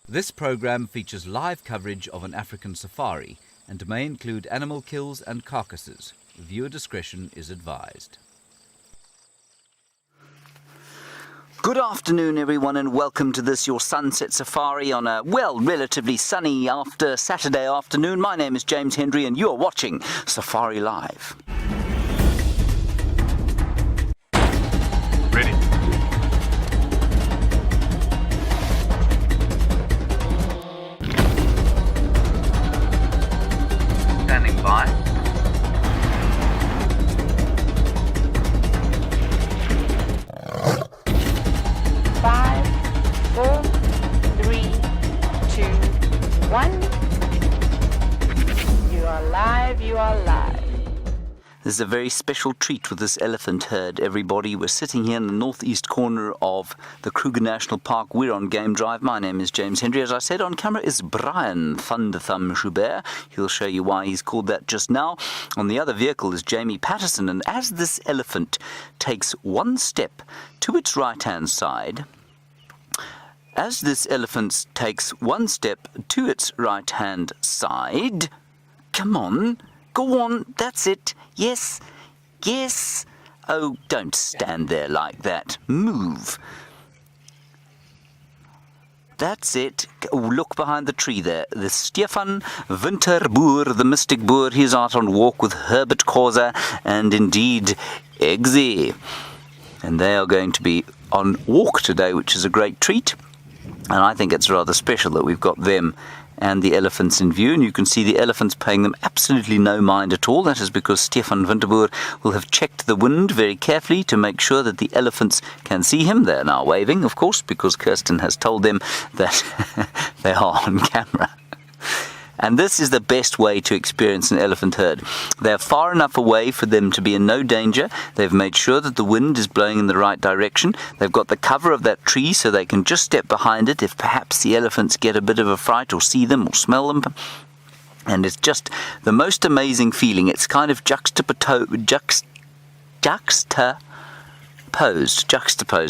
This program features live coverage of an African safari and may include animal kills and carcasses. Viewer discretion is advised. Good afternoon, everyone, and welcome to this, your Sunset Safari on a, relatively sunny Saturday afternoon. My name is James Hendry, and you're watching Safari Live. Ready. Standing by. Five, four, three, two, one. You are live, you are live. This is a very special treat with this elephant herd, everybody. We're sitting here in the northeast corner of the Kruger National Park. We're on Game Drive. My name is James Hendry. As I said, on camera is Brian Thunderthumb Joubert. He'll show you why he's called that just now. On the other vehicle is Jamie Patterson. And as this elephant takes one step to its right-hand side, come on, go on, that's it. Yes, yes. Oh, don't stand there like that. Move. That's it. Oh, look behind the tree there. The Stefan Winterboer, the mystic boer, he's out on walk with Herbert Causa and indeed Eggsy. And they are going to be on walk today, which is a great treat. And I think it's rather special that we've got them and the elephants in view, and you can see the elephants paying them absolutely no mind at all. That is because Stefan Winterboer will have checked the wind very carefully to make sure that the elephants can see him. They're now waving, of course, because Kirsten has told them that they are on camera. And this is the best way to experience an elephant herd. They're far enough away for them to be in no danger. They've made sure that the wind is blowing in the right direction. They've got the cover of that tree so they can just step behind it if perhaps the elephants get a bit of a fright or see them or smell them. And it's just the most amazing feeling. It's kind of juxtaposed.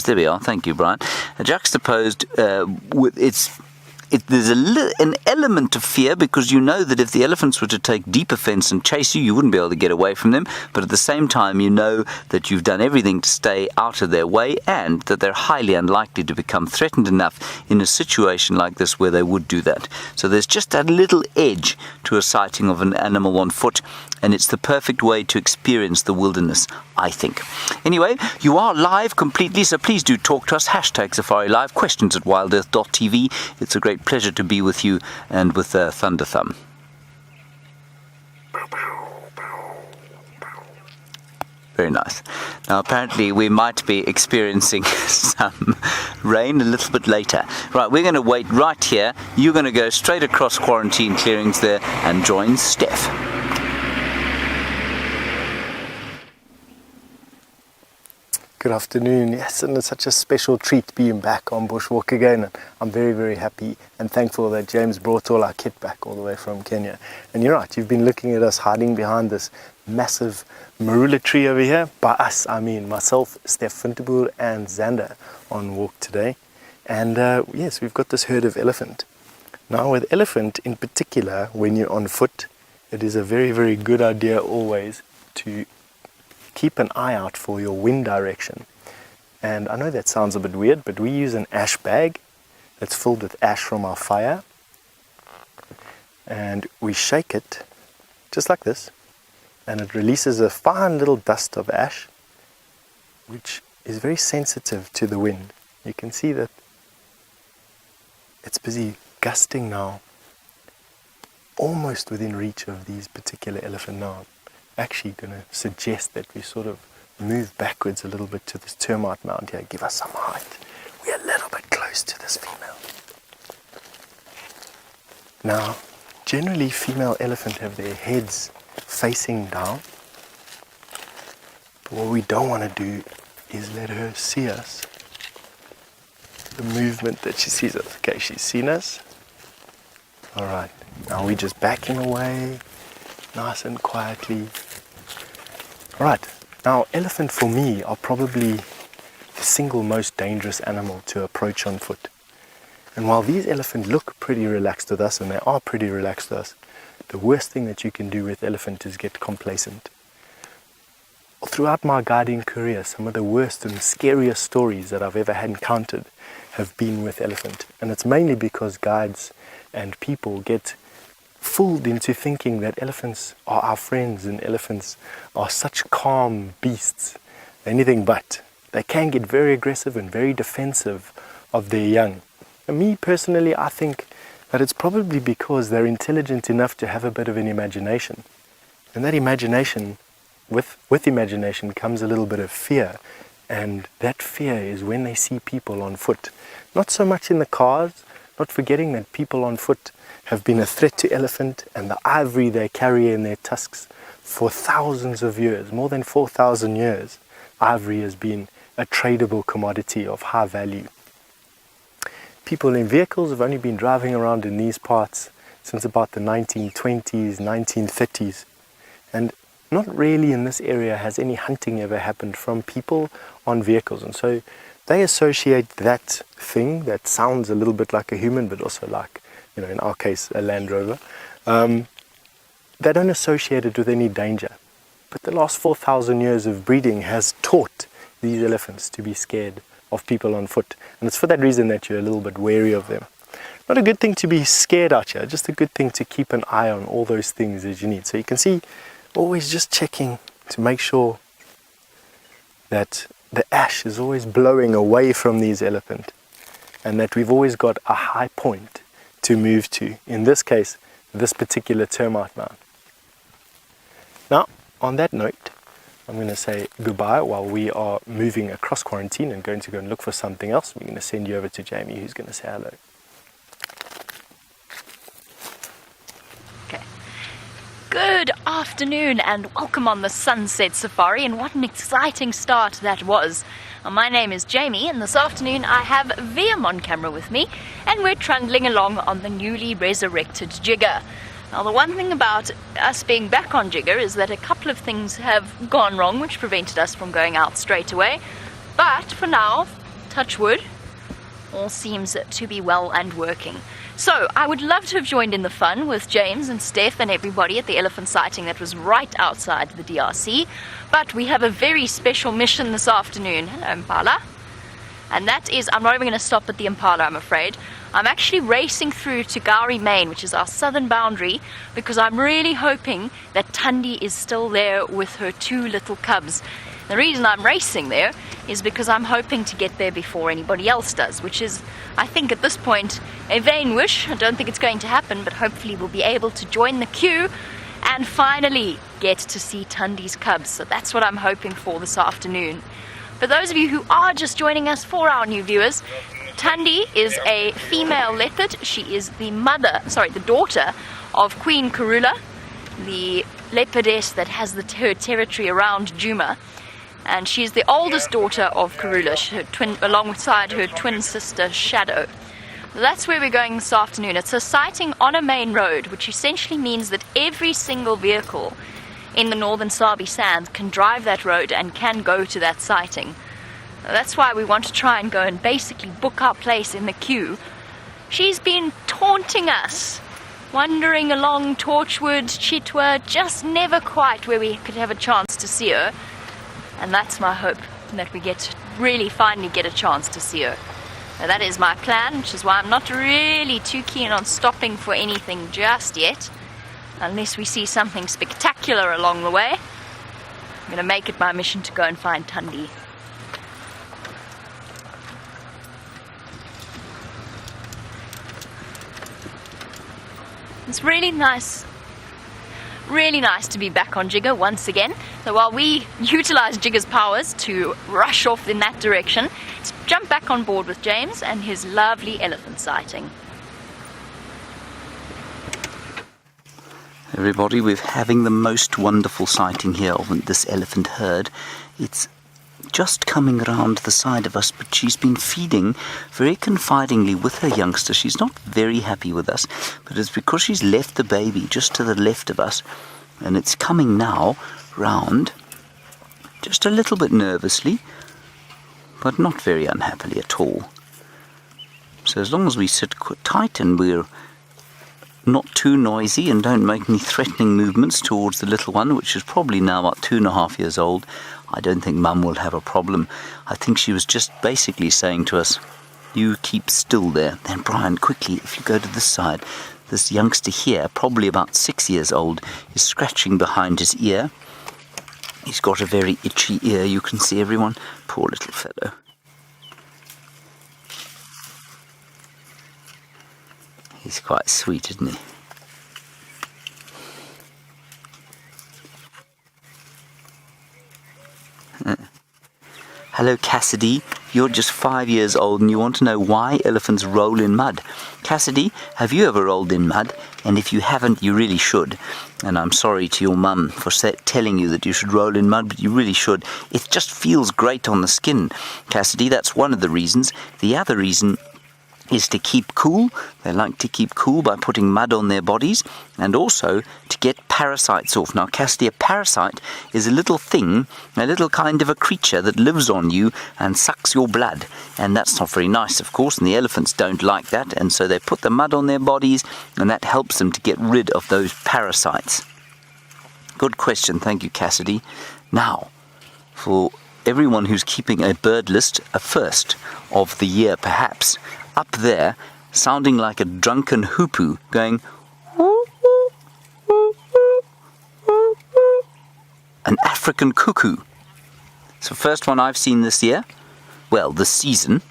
There we are. Thank you, Brian. Juxtaposed with there's an element of fear, because you know that if the elephants were to take deep offense and chase you, you wouldn't be able to get away from them. But at the same time, you know that you've done everything to stay out of their way and that they're highly unlikely to become threatened enough in a situation like this where they would do that. So there's just that little edge to a sighting of an animal on foot, and it's the perfect way to experience the wilderness, I think. Anyway, you are live completely, so please do talk to us. #SafariLive, questions@wildearth.tv. It's a great pleasure to be with you and with Thunderthumb. Very nice. Now, apparently, we might be experiencing some rain a little bit later. Right, we're going to wait right here. You're going to go straight across quarantine clearings there and join Steph. Good afternoon. Yes, and it's such a special treat being back on Bushwalk again. I'm very, very happy and thankful that James brought all our kit back all the way from Kenya. And you're right, you've been looking at us hiding behind this massive marula tree over here. By us, I mean myself, Steph Winterboer, and Xander on walk today. And yes, we've got this herd of elephant. Now, with elephant in particular, when you're on foot, it is a very, very good idea always to keep an eye out for your wind direction. And I know that sounds a bit weird, but we use an ash bag that's filled with ash from our fire. And we shake it just like this, and it releases a fine little dust of ash, which is very sensitive to the wind. You can see that it's busy gusting now, almost within reach of these particular elephant now. Actually going to suggest that we sort of move backwards a little bit to this termite mound here, give us some height. We're a little bit close to this female. Now, generally female elephant have their heads facing down, but what we don't want to do is let her see us. The movement that she sees us. Okay, she's seen us. Alright, now we're just backing away, nice and quietly. Right, now elephant for me are probably the single most dangerous animal to approach on foot. And while these elephants look pretty relaxed with us, and they are pretty relaxed with us, the worst thing that you can do with elephant is get complacent. Throughout my guiding career, some of the worst and scariest stories that I've ever had encountered have been with elephant. And it's mainly because guides and people get fooled into thinking that elephants are our friends and elephants are such calm beasts. Anything but. They can get very aggressive and very defensive of their young. And me personally, I think that it's probably because they're intelligent enough to have a bit of an imagination. And that imagination, with imagination comes a little bit of fear. And that fear is when they see people on foot. Not so much in the cars, not forgetting that people on foot have been a threat to elephant and the ivory they carry in their tusks for thousands of years, more than 4,000 years. Ivory has been a tradable commodity of high value. People in vehicles have only been driving around in these parts since about the 1920s, 1930s. And not really in this area has any hunting ever happened from people on vehicles. And so they associate that thing that sounds a little bit like a human, but also like, in our case, a Land Rover. They don't associate it with any danger. But the last 4,000 years of breeding has taught these elephants to be scared of people on foot. And it's for that reason that you're a little bit wary of them. Not a good thing to be scared out here, just a good thing to keep an eye on all those things that you need. So you can see, always just checking to make sure that the ash is always blowing away from these elephants and that we've always got a high point to move to. In this case, this particular termite mound. Now, on that note, I'm going to say goodbye while we are moving across quarantine and going to go and look for something else. We're going to send you over to Jamie, who's going to say hello. Okay. Good afternoon and welcome on the Sunset Safari, and what an exciting start that was. My name is Jamie, and this afternoon I have Viam on camera with me, and we're trundling along on the newly resurrected Jigger. Now, the one thing about us being back on Jigger is that a couple of things have gone wrong which prevented us from going out straight away. But for now, touch wood, all seems to be well and working. So, I would love to have joined in the fun with James and Steph and everybody at the elephant sighting that was right outside the DRC. But we have a very special mission this afternoon. Hello, Impala. And that is, I'm not even going to stop at the Impala, I'm afraid. I'm actually racing through to Gowrie, Maine, which is our southern boundary, because I'm really hoping that Tundi is still there with her two little cubs. The reason I'm racing there is because I'm hoping to get there before anybody else does, which is, I think at this point, a vain wish. I don't think it's going to happen, but hopefully we'll be able to join the queue and finally get to see Tundi's cubs. So that's what I'm hoping for this afternoon. For those of you who are just joining us, for our new viewers, Tundi is a female leopard. She is the daughter of Queen Karula, the leopardess that has her territory around Djuma. And she's the oldest daughter of Karula, alongside her twin sister Shadow. That's where we're going this afternoon. It's a sighting on a main road, which essentially means that every single vehicle in the northern Sabi Sands can drive that road and can go to that sighting. That's why we want to try and go and basically book our place in the queue. She's been taunting us, wandering along Torchwood, Chitwa, just never quite where we could have a chance to see her. And that's my hope, that we finally get a chance to see her. Now, that is my plan, which is why I'm not really too keen on stopping for anything just yet, unless we see something spectacular along the way. I'm going to make it my mission to go and find Tundi. It's really nice to be back on Jigger once again. So while we utilize Jigger's powers to rush off in that direction, let's jump back on board with James and his lovely elephant sighting. Everybody, we're having the most wonderful sighting here of this elephant herd. It's just coming around the side of us, but she's been feeding very confidingly with her youngster. She's not very happy with us, but it's because she's left the baby just to the left of us, and it's coming now round just a little bit nervously, but not very unhappily at all. So as long as we sit tight and we're not too noisy and don't make any threatening movements towards the little one, which is probably now about 2.5 years old, I don't think Mum will have a problem. I think she was just basically saying to us, you keep still there. Then Brian, quickly, if you go to this side, this youngster here, probably about 6 years old, is scratching behind his ear. He's got a very itchy ear, you can see, everyone. Poor little fellow. He's quite sweet, isn't he? Hello, Cassidy. You're just 5 years old and you want to know why elephants roll in mud. Cassidy, have you ever rolled in mud? And if you haven't, you really should. And I'm sorry to your mum for telling you that you should roll in mud, but you really should. It just feels great on the skin, Cassidy. That's one of the reasons. The other reason is to keep cool. They like to keep cool by putting mud on their bodies, and also to get parasites off. Now, Cassidy, a parasite is a little thing, a little kind of a creature that lives on you and sucks your blood, and that's not very nice, of course, and the elephants don't like that, and so they put the mud on their bodies, and that helps them to get rid of those parasites. Good question. Thank you, Cassidy. Now, for everyone who's keeping a bird list, a first of the year perhaps, up there, sounding like a drunken hoopoe, going an African cuckoo. It's the first one I've seen this year. Well, this season.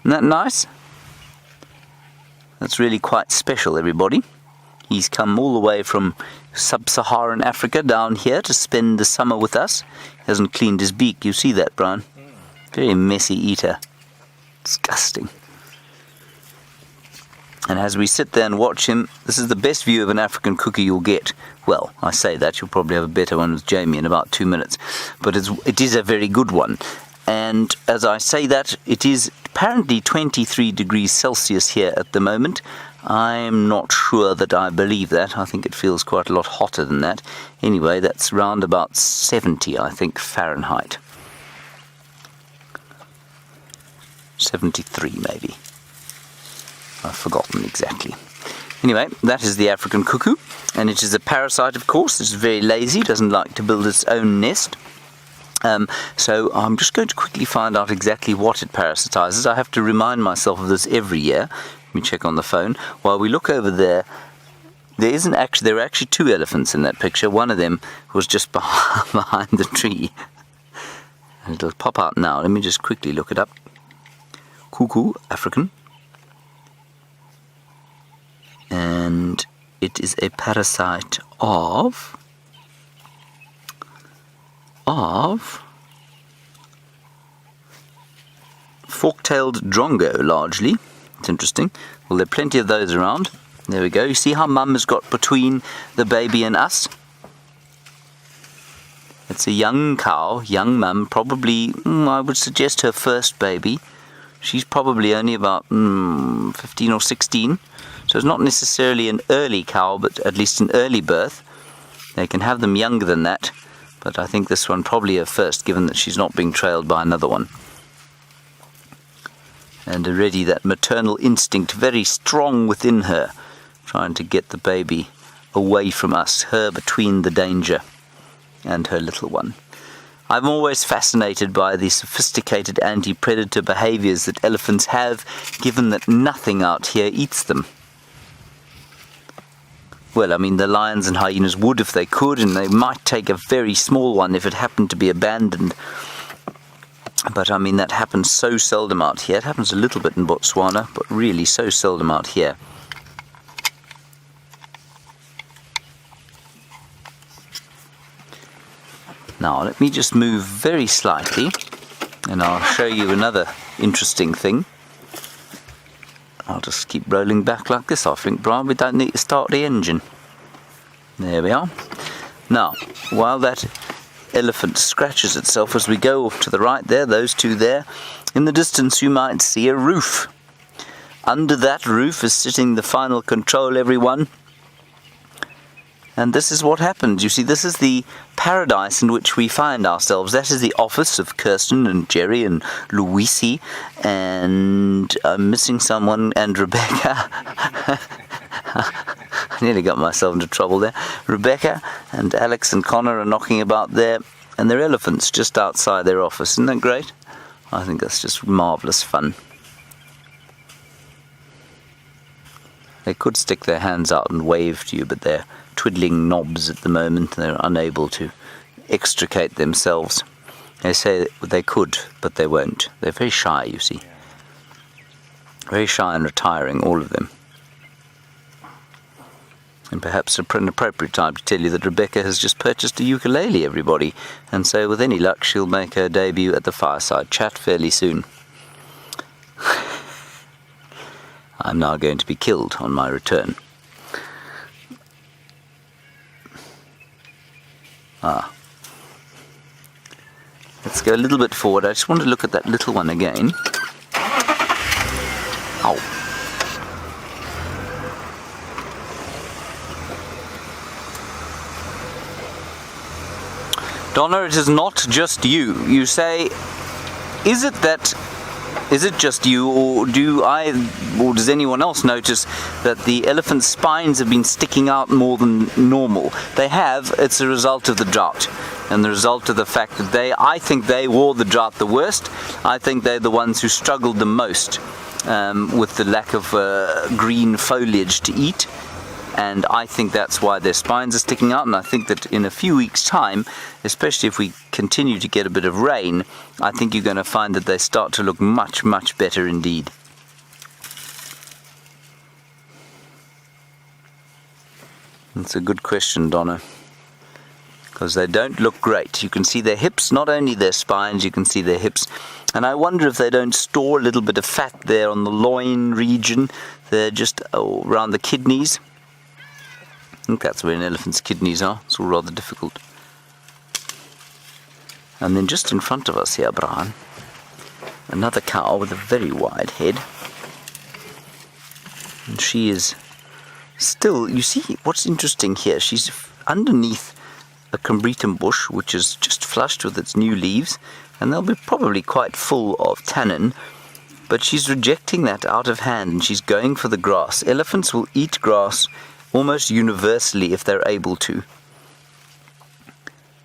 Isn't that nice? That's really quite special, everybody. He's come all the way from sub-Saharan Africa down here to spend the summer with us. He hasn't cleaned his beak. You see that, Brian? Very messy eater. Disgusting. And as we sit there and watch him, this is the best view of an African cuckoo you'll get. Well, I say that, you'll probably have a better one with Jamie in about 2 minutes. But it is a very good one. And as I say that, it is apparently 23 degrees Celsius here at the moment. I'm not sure that I believe that. I think it feels quite a lot hotter than that. Anyway, that's round about 70, I think, Fahrenheit. 73 maybe. I've forgotten exactly. Anyway, that is the African cuckoo, and it is a parasite, of course. It's very lazy, doesn't like to build its own nest. So I'm just going to quickly find out exactly what it parasitizes. I have to remind myself of this every year. Let me check on the phone. While we look over there, there are actually two elephants in that picture. One of them was just behind the tree. And it'll pop out now. Let me just quickly look it up. Cuckoo, African, and it is a parasite of fork-tailed drongo, largely. It's interesting. Well, there are plenty of those around. There we go. You see how Mum has got between the baby and us? It's a young cow, young Mum, probably, I would suggest her first baby. She's probably only about 15 or 16, so it's not necessarily an early cow, but at least an early birth. They can have them younger than that, but I think this one probably her first, given that she's not being trailed by another one. And already that maternal instinct very strong within her, trying to get the baby away from us, her between the danger and her little one. I'm always fascinated by the sophisticated anti-predator behaviors that elephants have, given that nothing out here eats them. Well, I mean, the lions and hyenas would if they could, and they might take a very small one if it happened to be abandoned. But, I mean, that happens so seldom out here. It happens a little bit in Botswana, but really so seldom out here. Now, let me just move very slightly, and I'll show you another interesting thing. I'll just keep rolling back like this, I think, Brian. We don't need to start the engine. There we are. Now, while that elephant scratches itself as we go off to the right there, those two there, in the distance you might see a roof. Under that roof is sitting the final control, everyone. And this is what happens. You see, this is the paradise in which we find ourselves. That is the office of Kirsten and Jerry and Louisi, and I'm missing someone, and Rebecca. I nearly got myself into trouble there. Rebecca and Alex and Connor are knocking about there, and they're elephants just outside their office. Isn't that great? I think that's just marvellous fun. They could stick their hands out and wave to you, but they're twiddling knobs at the moment. They're unable to extricate themselves. They say they could, but they won't. They're very shy, you see. Very shy and retiring, all of them. And perhaps an appropriate time to tell you that Rebecca has just purchased a ukulele, everybody, and so with any luck she'll make her debut at the Fireside Chat fairly soon. I'm now going to be killed on my return. Let's go a little bit forward. I just want to look at that little one again. Ow. Donna, it is not just you. You say, is it just you, or does anyone else notice that the elephant's spines have been sticking out more than normal? They have. It's a result of the drought, and the result of the fact that I think they wore the drought the worst. I think they're the ones who struggled the most with the lack of green foliage to eat. And I think that's why their spines are sticking out, and I think that in a few weeks' time, especially if we continue to get a bit of rain, I think you're going to find that they start to look much, much better indeed. That's a good question, Donna, because they don't look great. You can see their hips, not only their spines, you can see their hips. And I wonder if they don't store a little bit of fat there on the loin region. They're just around the kidneys. I think that's where an elephant's kidneys are. It's all rather difficult. And then just in front of us here, Brian, another cow with a very wide head. And she is still, you see, what's interesting here, she's underneath a combretum bush, which is just flushed with its new leaves, and they'll be probably quite full of tannin, but she's rejecting that out of hand, and she's going for the grass. Elephants will eat grass almost universally if they're able to.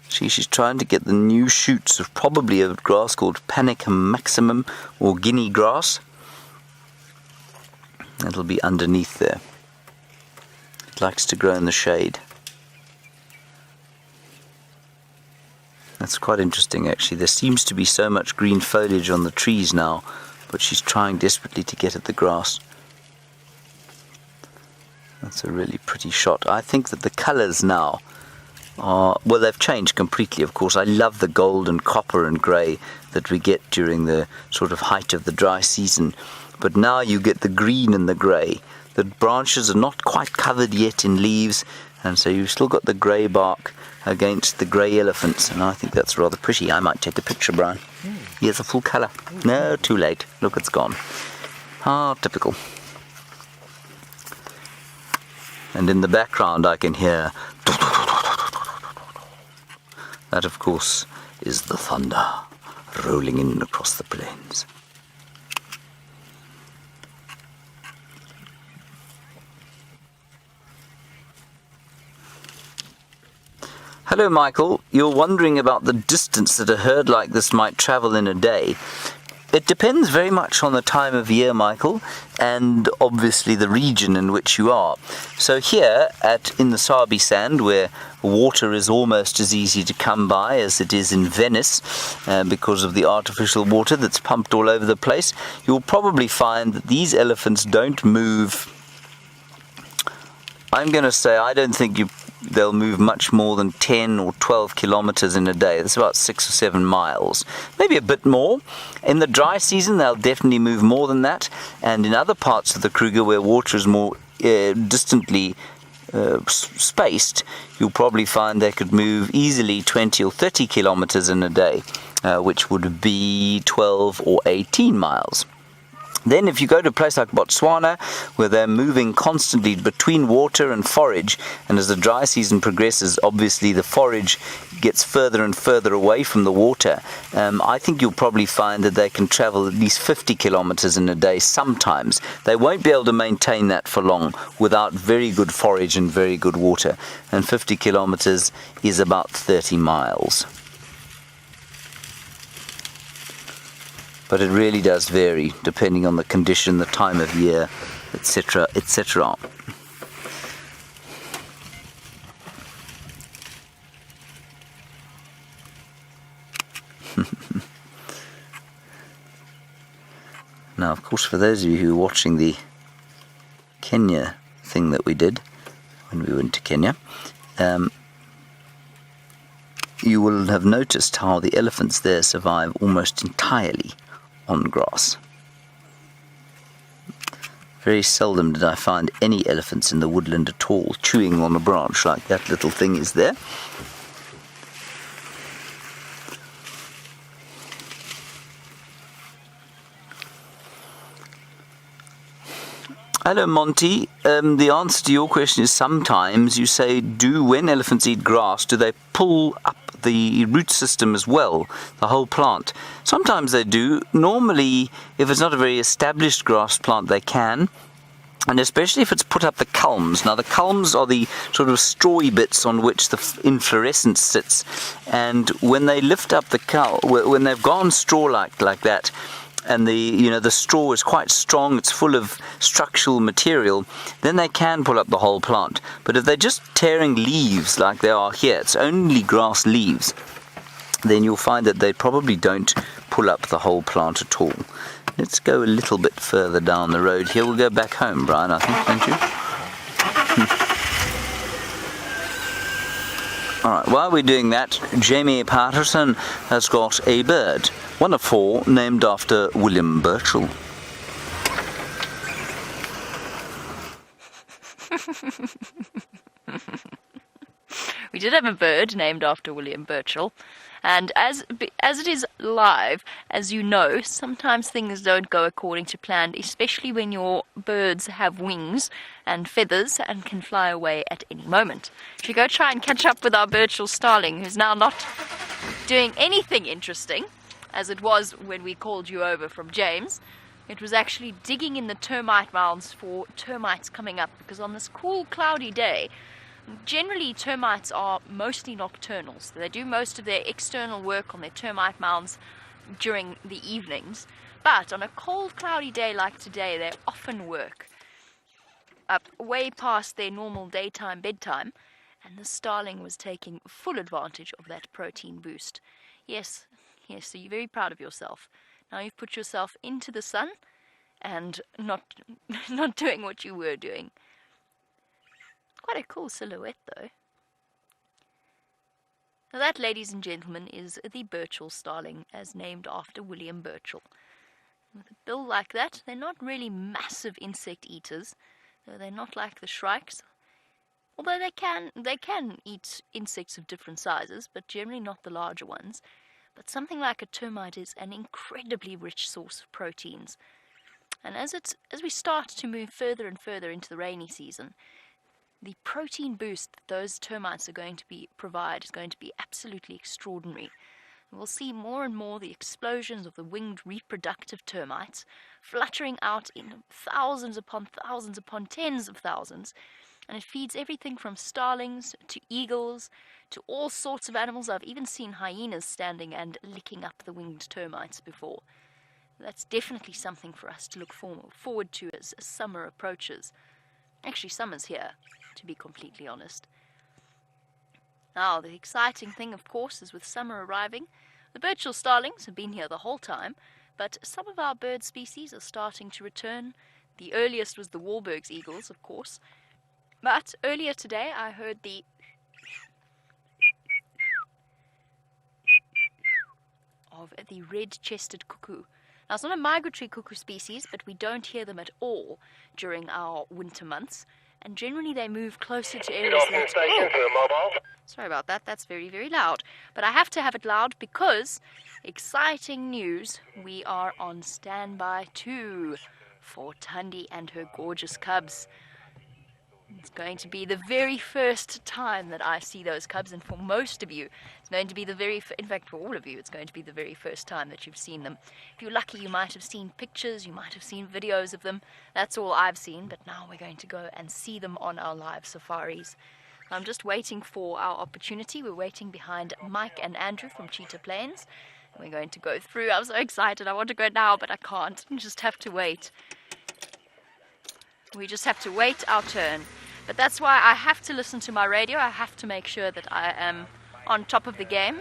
She's trying to get the new shoots of probably a grass called Panicum maximum or guinea grass. That'll be underneath there. It likes to grow in the shade. That's quite interesting, actually. There seems to be so much green foliage on the trees now, but she's trying desperately to get at the grass. That's a really pretty shot. I think that the colours now are, well, they've changed completely, of course. I love the gold and copper and grey that we get during the sort of height of the dry season. But now you get the green and the grey. The branches are not quite covered yet in leaves, and so you've still got the grey bark against the grey elephants, and I think that's rather pretty. I might take a picture, Brian. Here's a full colour. No, too late. Look, it's gone. Ah, typical. And in the background I can hear... That, of course, is the thunder rolling in across the plains. Hello, Michael. You're wondering about the distance that a herd like this might travel in a day. It depends very much on the time of year, Michael, and obviously the region in which you are. So here in the Sabi sand, where water is almost as easy to come by as it is in Venice, because of the artificial water that's pumped all over the place, you'll probably find that these elephants don't move. I'm going to say I don't think they'll move much more than 10 or 12 kilometers in a day. That's about 6 or 7 miles, maybe a bit more. In the dry season, they'll definitely move more than that. And in other parts of the Kruger, where water is more distantly spaced, you'll probably find they could move easily 20 or 30 kilometers in a day, which would be 12 or 18 miles. Then if you go to a place like Botswana, where they're moving constantly between water and forage, and as the dry season progresses, obviously the forage gets further and further away from the water, I think you'll probably find that they can travel at least 50 kilometers in a day sometimes. They won't be able to maintain that for long without very good forage and very good water. And 50 kilometers is about 30 miles. But it really does vary depending on the condition, the time of year, etc., etc. Now, of course, for those of you who are watching the Kenya thing that we did when we went to Kenya, you will have noticed how the elephants there survive almost entirely on grass. Very seldom did I find any elephants in the woodland at all chewing on a branch like that little thing is there. Hello Monty, the answer to your question is sometimes. You say, when elephants eat grass, do they pull up the root system as well, the whole plant? Sometimes they do. Normally, if it's not a very established grass plant, they can. And especially if it's put up the culms. Now the culms are the sort of strawy bits on which the inflorescence sits. And when they lift up the when they've gone straw-like like that, and the straw is quite strong, it's full of structural material, then they can pull up the whole plant. But if they're just tearing leaves like they are here, it's only grass leaves, then you'll find that they probably don't pull up the whole plant at all. Let's go a little bit further down the road here. We'll go back home, Brian, I think, don't you? Alright, while we're doing that, Jamie Patterson has got a bird, one of 4, named after William Burchell. We did have a bird named after William Burchell, and as it is live, as you know, sometimes things don't go according to plan, especially when your birds have wings and feathers and can fly away at any moment. Should we go try and catch up with our Burchell starling, who's now not doing anything interesting, as it was when we called you over from James. It was actually digging in the termite mounds for termites coming up, because on this cool, cloudy day, generally termites are mostly nocturnal, so they do most of their external work on their termite mounds during the evenings. But on a cold, cloudy day like today, they often work up way past their normal daytime bedtime, and the starling was taking full advantage of that protein boost. Yes, so you're very proud of yourself. Now you've put yourself into the sun and not doing what you were doing. Quite a cool silhouette, though. Now that, ladies and gentlemen, is the Burchell starling, as named after William Burchell. With a bill like that, they're not really massive insect eaters, though they're not like the shrikes. Although they can eat insects of different sizes, but generally not the larger ones. But something like a termite is an incredibly rich source of proteins. And as we start to move further and further into the rainy season, the protein boost that those termites are going to provide is going to be absolutely extraordinary. We'll see more and more the explosions of the winged reproductive termites fluttering out in thousands upon tens of thousands, and it feeds everything from starlings to eagles to all sorts of animals. I've even seen hyenas standing and licking up the winged termites before. That's definitely something for us to look forward to as summer approaches. Actually, summer's here, to be completely honest. Now, the exciting thing, of course, is with summer arriving, the Burchell starlings have been here the whole time, but some of our bird species are starting to return. The earliest was the Wahlberg's eagles, of course. But earlier today, I heard the of the red-chested cuckoo. Now, it's not a migratory cuckoo species, but we don't hear them at all during our winter months. and generally they move closer to areas that... Sorry about that, that's very, very loud. But I have to have it loud because, exciting news, we are on standby too for Thandi and her gorgeous cubs. It's going to be the very first time that I see those cubs, and for most of you, it's going to be in fact for all of you, it's going to be the very first time that you've seen them. If you're lucky, you might have seen pictures, you might have seen videos of them. That's all I've seen, but now we're going to go and see them on our live safaris. I'm just waiting for our opportunity. We're waiting behind Mike and Andrew from Cheetah Plains. We're going to go through. I'm so excited. I want to go now, but I can't. We just have to wait. We just have to wait our turn. But that's why I have to listen to my radio. I have to make sure that I am on top of the game.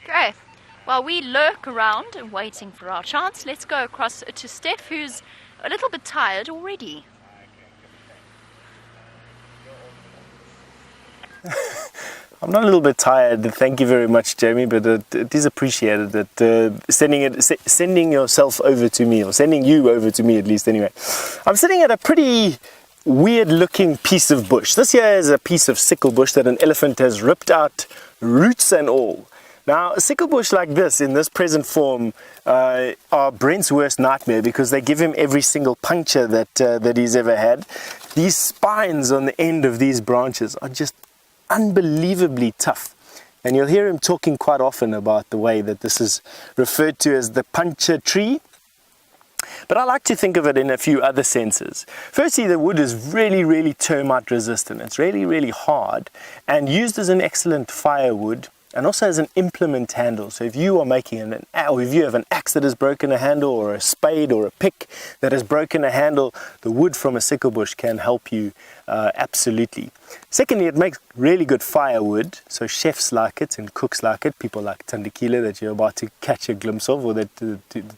Okay. While we lurk around and waiting for our chance, let's go across to Steph, who's a little bit tired already. I'm not a little bit tired. Thank you very much, Jamie, but it is appreciated that sending yourself over to me, or sending you over to me at least anyway. I'm sitting at a pretty weird looking piece of bush. This here is a piece of sickle bush that an elephant has ripped out, roots and all. Now, a sickle bush like this, in this present form, are Brent's worst nightmare because they give him every single puncture that he's ever had. These spines on the end of these branches are just unbelievably tough, and you'll hear him talking quite often about the way that this is referred to as the puncture tree. But I like to think of it in a few other senses. Firstly, the wood is really termite resistant. It's really hard and used as an excellent firewood, and also as an implement handle. So if you are making or if you have an axe that has broken a handle, or a spade or a pick that has broken a handle, the wood from a sickle bush can help you absolutely. Secondly, it makes really good firewood, so chefs like it and cooks like it. People like Tandikila that you're about to catch a glimpse of, or that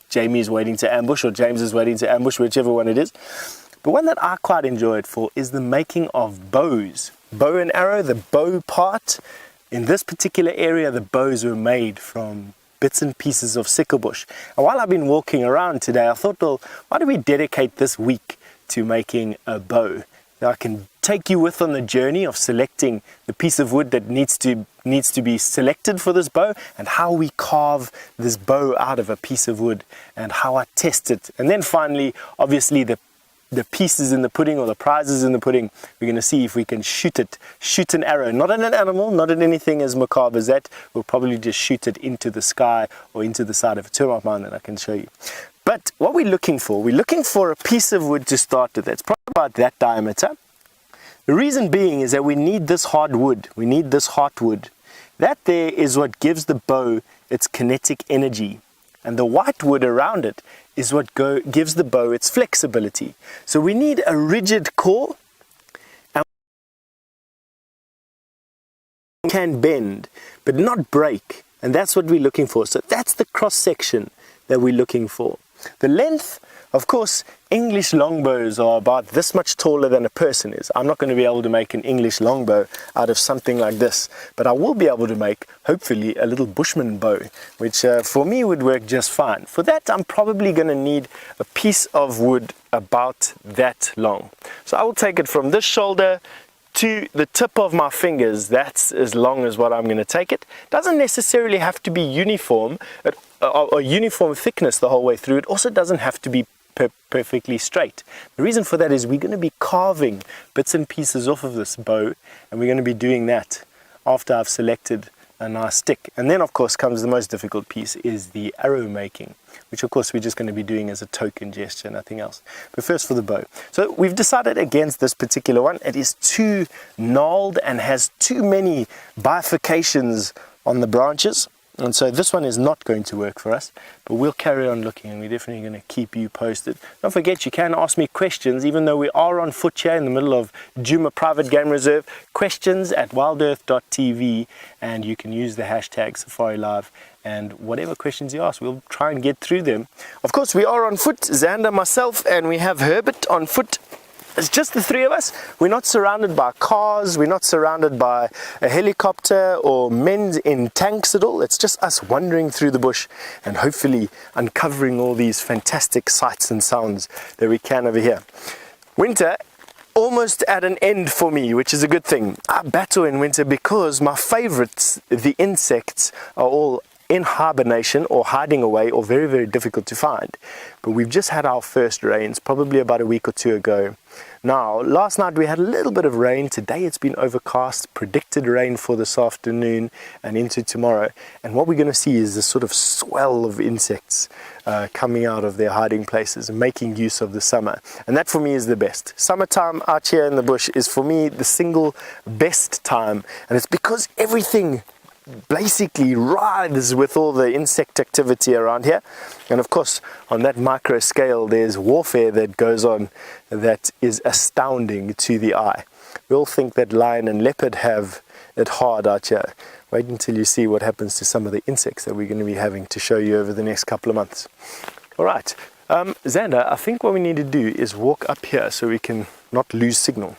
Jamie is waiting to ambush, or James is waiting to ambush, whichever one it is. But one that I quite enjoy it for is the making of bows. Bow and arrow, the bow part. In this particular area, the bows were made from bits and pieces of sickle bush. And while I've been walking around today, I thought, well, why don't we dedicate this week to making a bow? Now, I can take you with on the journey of selecting the piece of wood that needs to be selected for this bow, and how we carve this bow out of a piece of wood, and how I test it. And then finally, obviously, the pieces in the pudding, or the prizes in the pudding. We're going to see if we can shoot an arrow, not at an animal, not at anything as macabre as that. We'll probably just shoot it into the sky or into the side of a termite mine that I can show you. But what we're looking for a piece of wood to start with. It's probably about that diameter. The reason being is that we need this hard wood. We need this heartwood. That there is what gives the bow its kinetic energy. And the white wood around it is what gives the bow its flexibility. So we need a rigid core, and can bend, but not break. And that's what we're looking for. So that's the cross section that we're looking for. The length, of course, English longbows are about this much taller than a person is. I'm not going to be able to make an English longbow out of something like this, but I will be able to make, hopefully, a little bushman bow, which for me would work just fine. For that, I'm probably going to need a piece of wood about that long. So I will take it from this shoulder to the tip of my fingers. That's as long as what I'm going to take it. Doesn't necessarily have to be uniform, or uniform thickness the whole way through. It also doesn't have to be perfectly straight. The reason for that is we're going to be carving bits and pieces off of this bow, and we're going to be doing that after I've selected a nice stick. And then, of course, comes the most difficult piece, is the arrow making, which of course we're just going to be doing as a token gesture, nothing else. But first for the bow. So we've decided against this particular one. It is too gnarled and has too many bifurcations on the branches. And so this one is not going to work for us, but we'll carry on looking, and we're definitely going to keep you posted. Don't forget, you can ask me questions, even though we are on foot here in the middle of Djuma Private Game Reserve. Questions at wildearth.tv, and you can use the hashtag Safari Live, and whatever questions you ask, we'll try and get through them. Of course, we are on foot, Xander, myself, and we have Herbert on foot It's just the three of us. We're not surrounded by cars, we're not surrounded by a helicopter or men in tanks at all. It's just us wandering through the bush and hopefully uncovering all these fantastic sights and sounds that we can over here. Winter almost at an end for me, which is a good thing. I battle in winter because my favorites, the insects, are all in hibernation or hiding away or very, very difficult to find. But we've just had our first rains, probably about a week or two ago. Now, last night we had a little bit of rain. Today it's been overcast, predicted rain for this afternoon and into tomorrow. And what we're going to see is this sort of swell of insects coming out of their hiding places and making use of the summer. And that for me is the best. Summertime out here in the bush is for me the single best time. And it's because everything basically writhes with all the insect activity around here. And of course, on that micro scale, there's warfare that goes on that is astounding to the eye. We all think that lion and leopard have it hard out here. Wait until you see what happens to some of the insects that we're going to be having to show you over the next couple of months. All right, Xander, I think what we need to do is walk up here so we can not lose signal.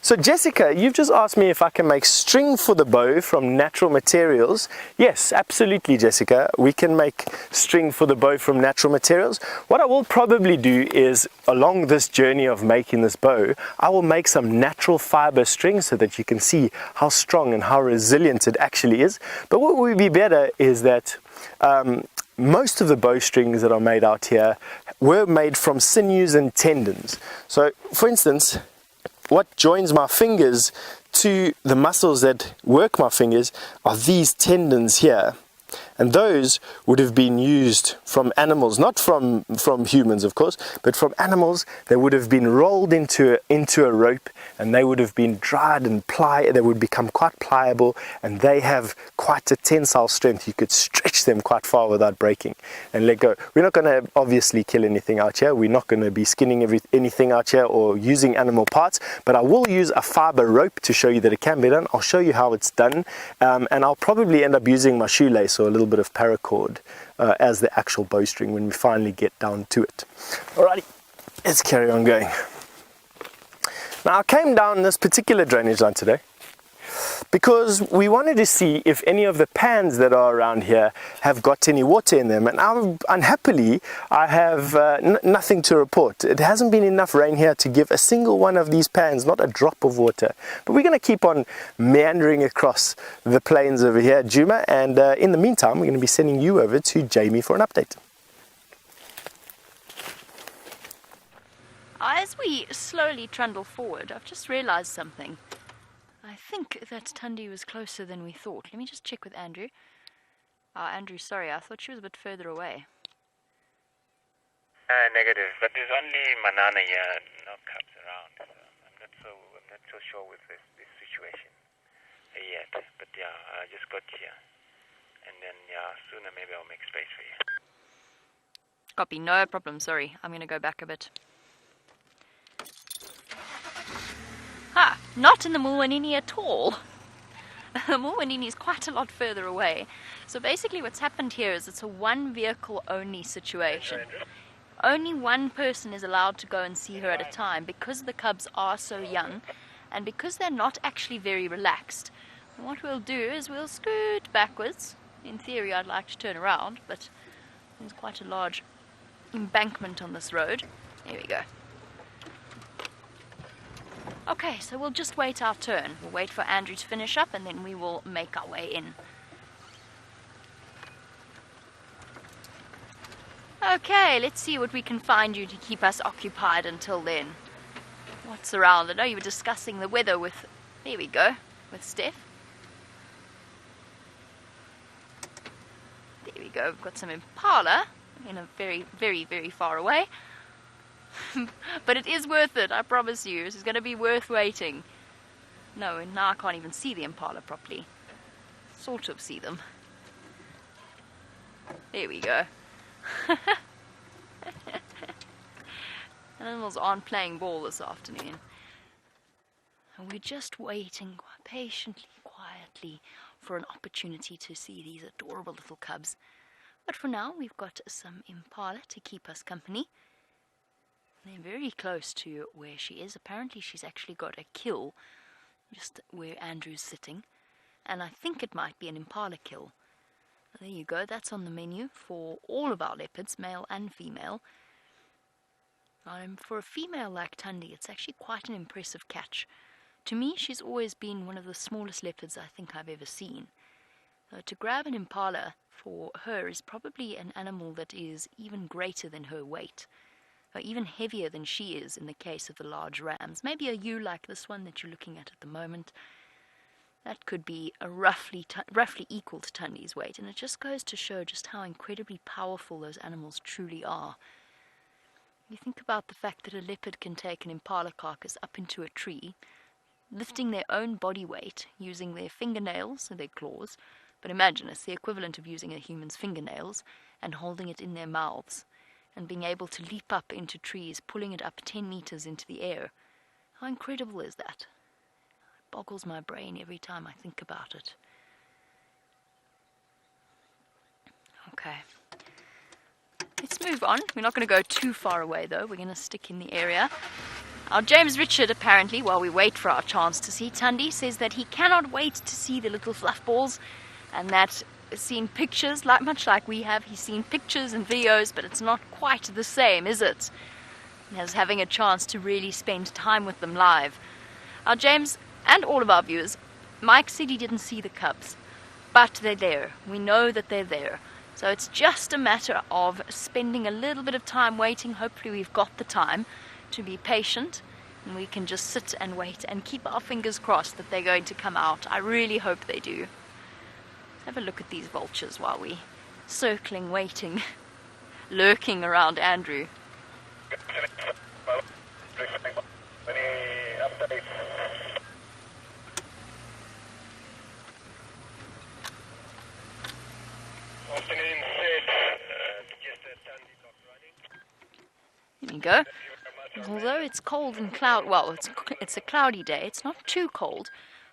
So Jessica, you've just asked me if I can make string for the bow from natural materials. Yes, absolutely, Jessica. We can make string for the bow from natural materials. What I will probably do is, along this journey of making this bow, I will make some natural fiber string so that you can see how strong and how resilient it actually is. But what would be better is that most of the bowstrings that are made out here were made from sinews and tendons. So, for instance, what joins my fingers to the muscles that work my fingers are these tendons here. And those would have been used from animals, not from humans, of course, but from animals that would have been rolled into a rope, and they would have been dried and they would become quite pliable, and they have quite a tensile strength. You could stretch them quite far without breaking and let go. We're not going to obviously kill anything out here. We're not going to be skinning anything out here or using animal parts, but I will use a fiber rope to show you that it can be done. I'll show you how it's done, and I'll probably end up using my shoelace or a little bit of paracord as the actual bowstring when we finally get down to it. Alrighty, let's carry on going. Now I came down this particular drainage line today because we wanted to see if any of the pans that are around here have got any water in them, and unhappily I have nothing to report. It hasn't been enough rain here to give a single one of these pans, not a drop of water. But we're going to keep on meandering across the plains over here, Juma, and in the meantime we're going to be sending you over to Jamie for an update. As we slowly trundle forward, I've just realized something. I think that Tundi was closer than we thought. Let me just check with Andrew. Andrew, sorry, I thought she was a bit further away. Negative, but there's only Manana here, no cubs around. So I'm not so sure with this situation yet. But yeah, I just got here, and then sooner maybe I'll make space for you. Copy, no problem. Sorry, I'm going to go back a bit. Not in the Mulwanini at all. The Mulwanini is quite a lot further away. So basically what's happened here is it's a one vehicle only situation. Only one person is allowed to go and see her at a time because the cubs are so young and because they're not actually very relaxed. And what we'll do is we'll scoot backwards. In theory I'd like to turn around, but there's quite a large embankment on this road. There we go. Okay, so we'll just wait our turn. We'll wait for Andrew to finish up and then we will make our way in. Okay, let's see what we can find you to keep us occupied until then. What's around? I know you were discussing the weather with, there we go, with Steph. There we go, we've got some impala in a very, very, very far away. But it is worth it, I promise you. This is going to be worth waiting. No, now I can't even see the impala properly. Sort of see them. There we go. Animals aren't playing ball this afternoon. And we're just waiting patiently, quietly for an opportunity to see these adorable little cubs. But for now, we've got some impala to keep us company. They're very close to where she is. Apparently she's actually got a kill just where Andrew's sitting. And I think it might be an impala kill. There you go, that's on the menu for all of our leopards, male and female. For a female like Tundi, it's actually quite an impressive catch. To me, she's always been one of the smallest leopards I think I've ever seen. To grab an impala for her is probably an animal that is even greater than her weight, or even heavier than she is in the case of the large rams. Maybe a ewe like this one that you're looking at the moment. That could be a roughly equal to Tundi's weight, and it just goes to show just how incredibly powerful those animals truly are. You think about the fact that a leopard can take an impala carcass up into a tree, lifting their own body weight using their fingernails and their claws, but imagine it's the equivalent of using a human's fingernails and holding it in their mouths and being able to leap up into trees, pulling it up 10 meters into the air. How incredible is that? It boggles my brain every time I think about it. Okay. Let's move on. We're not going to go too far away though. We're going to stick in the area. Our James Richard, apparently, while we wait for our chance to see Tundi, says that he cannot wait to see the little fluff balls, and that seen pictures, much like we have, he's seen pictures and videos, but it's not quite the same, is it? As having a chance to really spend time with them live. Our James, and all of our viewers, Mike said he didn't see the cubs, but they're there. We know that they're there. So it's just a matter of spending a little bit of time waiting. Hopefully we've got the time to be patient, and we can just sit and wait and keep our fingers crossed that they're going to come out. I really hope they do. Let's have a look at these vultures while we circling, waiting, lurking around Andrew. There you go. Although it's cold and it's a cloudy day, it's not too cold,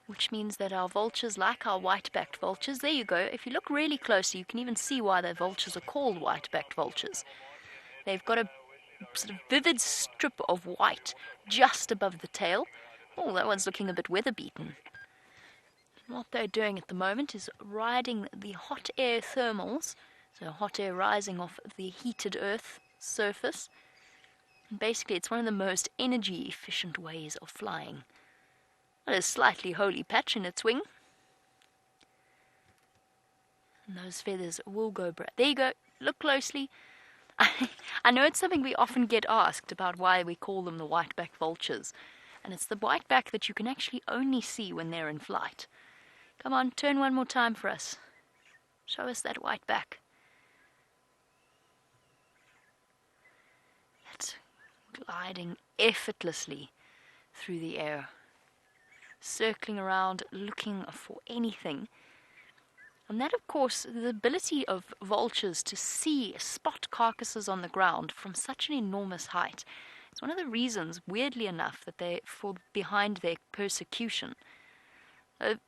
which means that our vultures, like our white-backed vultures, there you go. If you look really closely, you can even see why the vultures are called white-backed vultures. They've got a sort of vivid strip of white just above the tail. Oh, that one's looking a bit weather-beaten. What they're doing at the moment is riding the hot air thermals, so hot air rising off the heated earth surface. And basically, it's one of the most energy-efficient ways of flying. There's a slightly holy patch in its wing. And those feathers will go bright. There you go. Look closely. I know it's something we often get asked about why we call them the white-back vultures. And it's the white-back that you can actually only see when they're in flight. Come on, turn one more time for us. Show us that white-back. It's gliding effortlessly through the air, circling around, looking for anything. And that, of course, the ability of vultures to spot carcasses on the ground from such an enormous height is one of the reasons, weirdly enough, that they fall behind their persecution.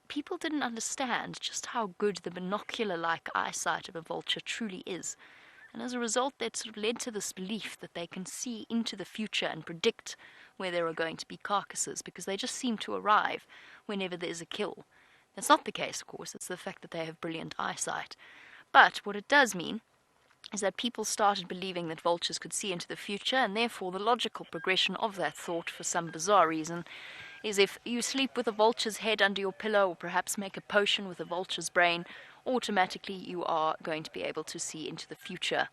People didn't understand just how good the binocular-like eyesight of a vulture truly is. And as a result, that sort of led to this belief that they can see into the future and predict where there are going to be carcasses, because they just seem to arrive whenever there's a kill. That's not the case, of course. It's the fact that they have brilliant eyesight. But what it does mean is that people started believing that vultures could see into the future, and therefore the logical progression of that thought, for some bizarre reason, is if you sleep with a vulture's head under your pillow, or perhaps make a potion with a vulture's brain, automatically you are going to be able to see into the future,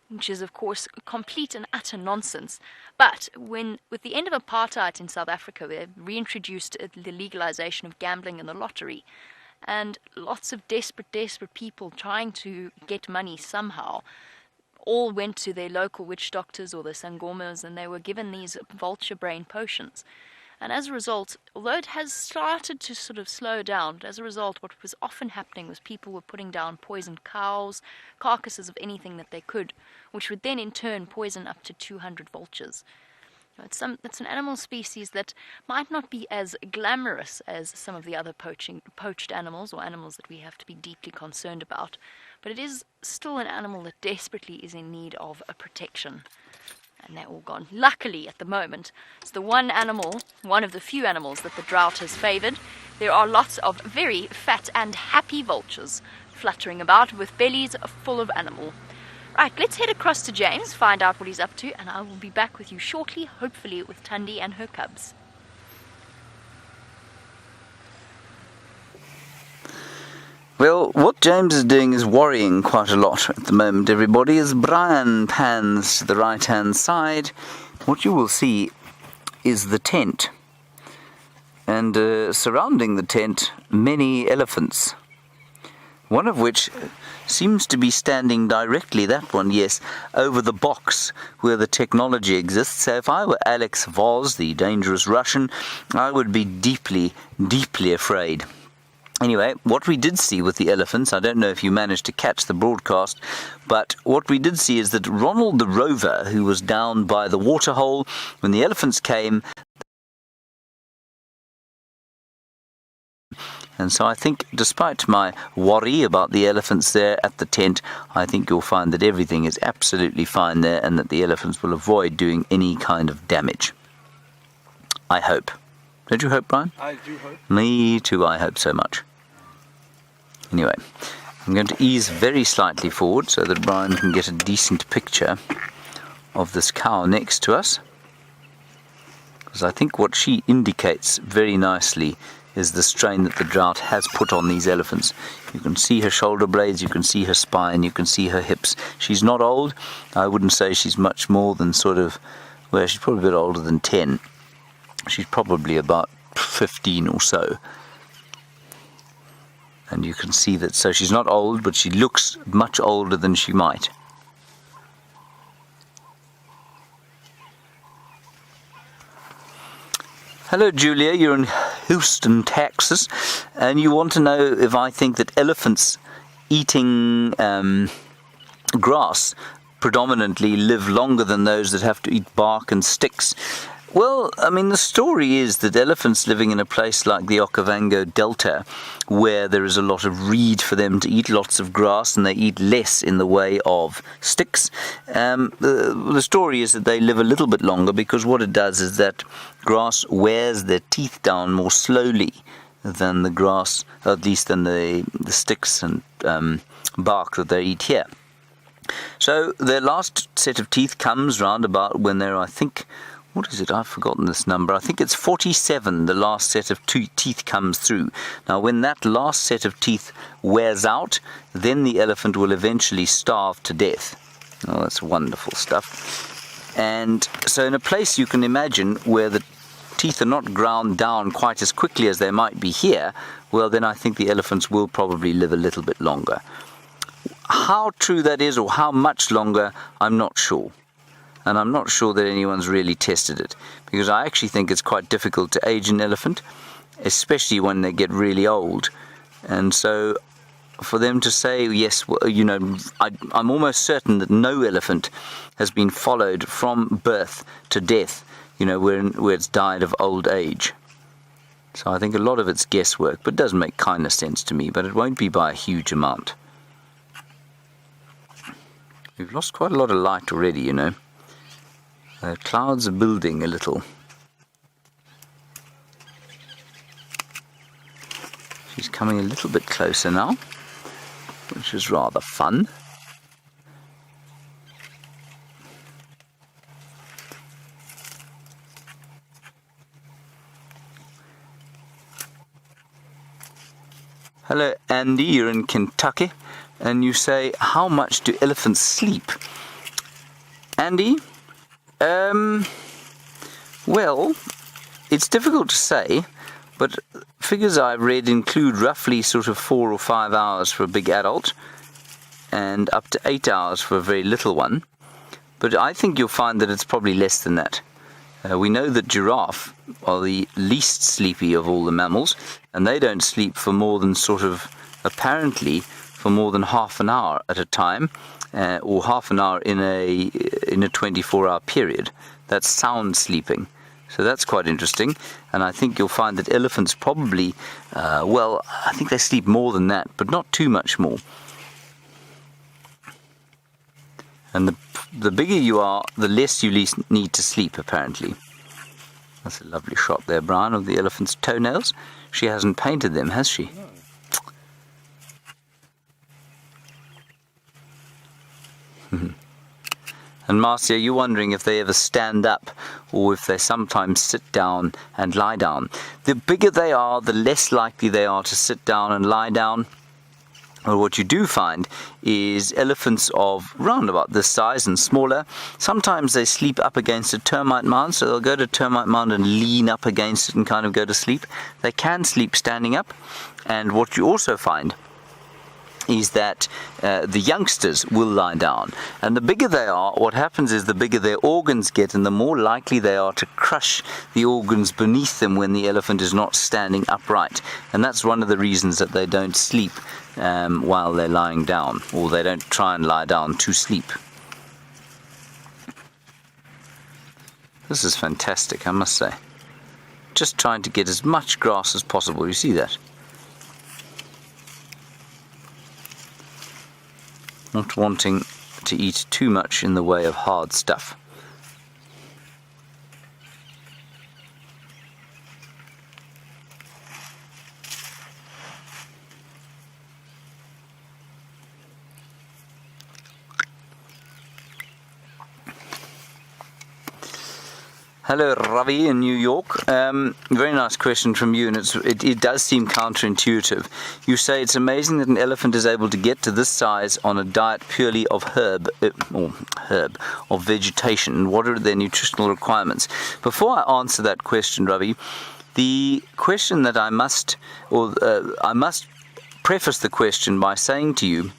which is, of course, complete and utter nonsense. But with the end of apartheid in South Africa, they reintroduced the legalization of gambling and the lottery, and lots of desperate people trying to get money somehow all went to their local witch doctors or the sangomas, and they were given these vulture brain potions. And as a result, although it has started to sort of slow down, as a result, what was often happening was people were putting down poisoned cows, carcasses of anything that they could, which would then in turn poison up to 200 vultures. It's an animal species that might not be as glamorous as some of the other poached animals, or animals that we have to be deeply concerned about, but it is still an animal that desperately is in need of a protection. and they're all gone. Luckily, at the moment, it's the one of the few animals that the drought has favoured. There are lots of very fat and happy vultures fluttering about with bellies full of animal. Right, let's head across to James, find out what he's up to, and I will be back with you shortly, hopefully with Tundi and her cubs. Well, what James is doing is worrying quite a lot at the moment, everybody. As Brian pans to the right-hand side, what you will see is the tent. And surrounding the tent, many elephants. One of which seems to be standing directly, that one, yes, over the box where the technology exists. So if I were Alex Voz, the dangerous Russian, I would be deeply, deeply afraid. Anyway, what we did see with the elephants, I don't know if you managed to catch the broadcast, but what we did see is that Ronald the Rover, who was down by the waterhole, when the elephants came, and so I think, despite my worry about the elephants there at the tent, I think you'll find that everything is absolutely fine there and that the elephants will avoid doing any kind of damage. I hope. Don't you hope, Brian? I do hope. Me too, I hope so much. Anyway, I'm going to ease very slightly forward so that Brian can get a decent picture of this cow next to us. Because I think what she indicates very nicely is the strain that the drought has put on these elephants. You can see her shoulder blades, you can see her spine, you can see her hips. She's not old. I wouldn't say she's much more than well, she's probably a bit older than 10. She's probably about 15 or so. And you can see that, so she's not old, but she looks much older than she might. Hello, Julia. You're in Houston, Texas, and you want to know if I think that elephants eating grass predominantly live longer than those that have to eat bark and sticks. Well, I mean, the story is that elephants living in a place like the Okavango Delta, where there is a lot of reed for them to eat, lots of grass, and they eat less in the way of sticks. The story is that they live a little bit longer because what it does is that grass wears their teeth down more slowly than the grass, or at least than the sticks and bark that they eat here. So their last set of teeth comes round about when they're, I think, what is it? I've forgotten this number. I think it's 47, the last set of teeth comes through. Now, when that last set of teeth wears out, then the elephant will eventually starve to death. Oh, that's wonderful stuff. And so in a place you can imagine where the teeth are not ground down quite as quickly as they might be here, well, then I think the elephants will probably live a little bit longer. How true that is or how much longer, I'm not sure. And I'm not sure that anyone's really tested it, because I actually think it's quite difficult to age an elephant, especially when they get really old. And so for them to say, yes, well, you know, I'm almost certain that no elephant has been followed from birth to death, you know, where it's died of old age. So I think a lot of it's guesswork, but it does make kind of sense to me, but it won't be by a huge amount. We've lost quite a lot of light already, you know. The clouds are building a little. She's coming a little bit closer now, which is rather fun. Hello, Andy, you're in Kentucky, and you say, how much do elephants sleep? Andy? Well, it's difficult to say, but figures I've read include roughly sort of 4 or 5 hours for a big adult and up to 8 hours for a very little one. But I think you'll find that it's probably less than that. We know that giraffe are the least sleepy of all the mammals, and they don't sleep for more than apparently for more than half an hour at a time, or half an hour in a 24-hour period. That's sound sleeping. So that's quite interesting. And I think you'll find that elephants probably, I think they sleep more than that, but not too much more. And the bigger you are, the less you need to sleep, apparently. That's a lovely shot there, Brian, of the elephant's toenails. She hasn't painted them, has she? No. And Marcia, you're wondering if they ever stand up or if they sometimes sit down and lie down. The bigger they are, the less likely they are to sit down and lie down. Well, what you do find is elephants of round about this size and smaller. Sometimes they sleep up against a termite mound, so they'll go to a termite mound and lean up against it and kind of go to sleep. They can sleep standing up. And what you also find is that the youngsters will lie down. And the bigger they are, what happens is the bigger their organs get and the more likely they are to crush the organs beneath them when the elephant is not standing upright. And that's one of the reasons that they don't sleep while they're lying down, or they don't try and lie down to sleep. This is fantastic, I must say. Just trying to get as much grass as possible. You see that? Not wanting to eat too much in the way of hard stuff. Hello, Ravi in New York. Very nice question from you, and it does seem counterintuitive. You say it's amazing that an elephant is able to get to this size on a diet purely of of vegetation. And what are their nutritional requirements? Before I answer that question, Ravi, the question that I must preface the question by saying to you,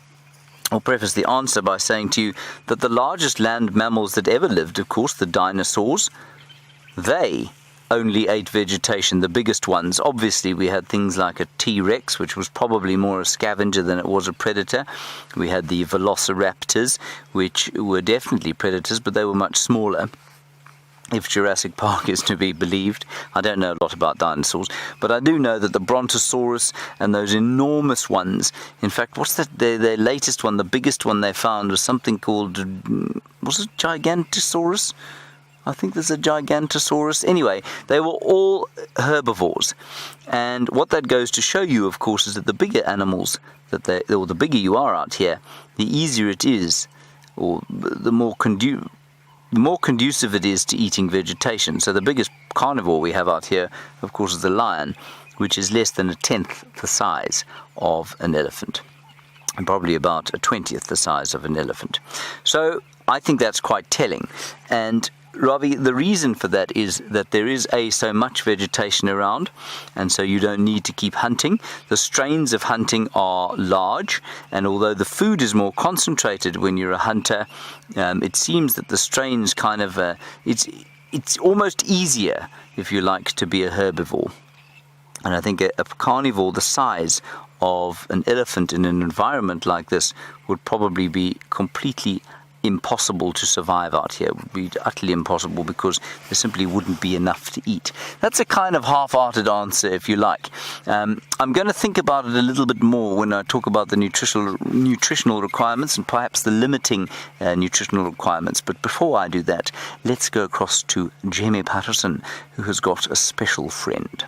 or preface the answer by saying to you, that the largest land mammals that ever lived, of course, the dinosaurs, they only ate vegetation, the biggest ones. Obviously, we had things like a T-Rex, which was probably more a scavenger than it was a predator. We had the velociraptors, which were definitely predators, but they were much smaller, if Jurassic Park is to be believed. I don't know a lot about dinosaurs, but I do know that the Brontosaurus and those enormous ones, in fact, what's that? Their latest one, the biggest one they found was something called, was it Gigantosaurus? I think there's a Gigantosaurus. Anyway, they were all herbivores. And what that goes to show you, of course, is that the bigger animals, or the bigger you are out here, the easier it is, or the more conducive it is to eating vegetation. So the biggest carnivore we have out here, of course, is the lion, which is less than 1/10 the size of an elephant, and probably about 1/20 the size of an elephant. So I think that's quite telling. And Ravi, the reason for that is that there is so much vegetation around, and so you don't need to keep hunting. The strains of hunting are large, and although the food is more concentrated when you're a hunter, it seems that the strains kind of, it's almost easier, if you like, to be a herbivore. And I think a carnivore the size of an elephant in an environment like this would probably be completely impossible to survive out here. It would be utterly impossible because there simply wouldn't be enough to eat. That's a kind of half-hearted answer, if you like. I'm going to think about it a little bit more when I talk about the nutritional requirements and perhaps the limiting nutritional requirements. But before I do that, let's go across to Jamie Patterson, who has got a special friend.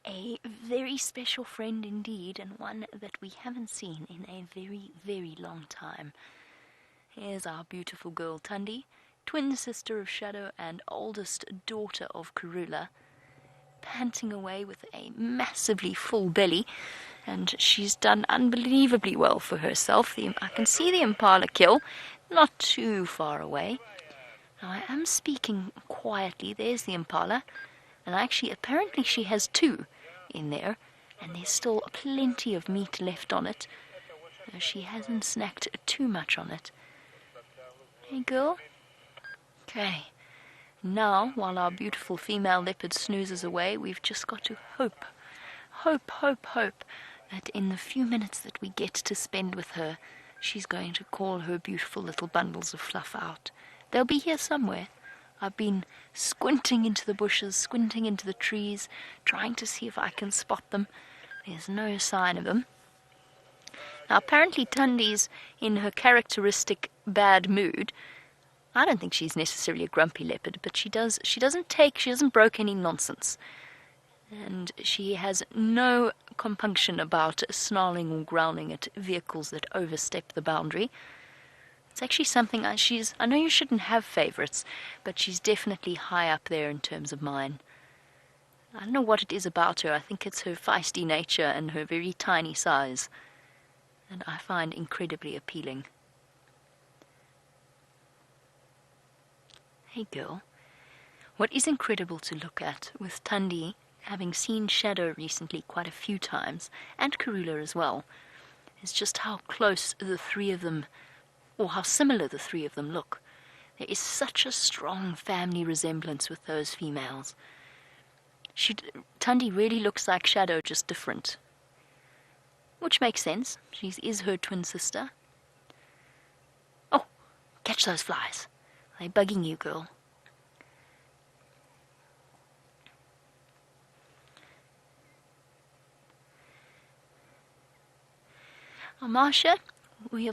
A very special friend indeed, and one that we haven't seen in a very, very long time. Here's our beautiful girl Tundi, twin sister of Shadow and oldest daughter of Karula, panting away with a massively full belly, and she's done unbelievably well for herself. I can see the impala kill, not too far away. Now I am speaking quietly. There's the impala, and actually apparently she has two in there, and there's still plenty of meat left on it. She hasn't snacked too much on it. Hey girl? Okay. Now, while our beautiful female leopard snoozes away, we've just got to hope that in the few minutes that we get to spend with her, she's going to call her beautiful little bundles of fluff out. They'll be here somewhere. I've been squinting into the bushes, squinting into the trees, trying to see if I can spot them. There's no sign of them. Now, apparently Tundi's in her characteristic bad mood. I don't think she's necessarily a grumpy leopard, but she doesn't broke any nonsense. And she has no compunction about snarling or growling at vehicles that overstep the boundary. It's actually something I know you shouldn't have favorites, but she's definitely high up there in terms of mine. I don't know what it is about her. I think it's her feisty nature and her very tiny size, and I find incredibly appealing. Hey girl, what is incredible to look at with Tundi, having seen Shadow recently quite a few times, and Karula as well, is just how close the three of them, or how similar the three of them look. There is such a strong family resemblance with those females. Tundi really looks like Shadow, just different. Which makes sense. She is her twin sister. Oh, catch those flies. Are they bugging you, girl? Marcia, we're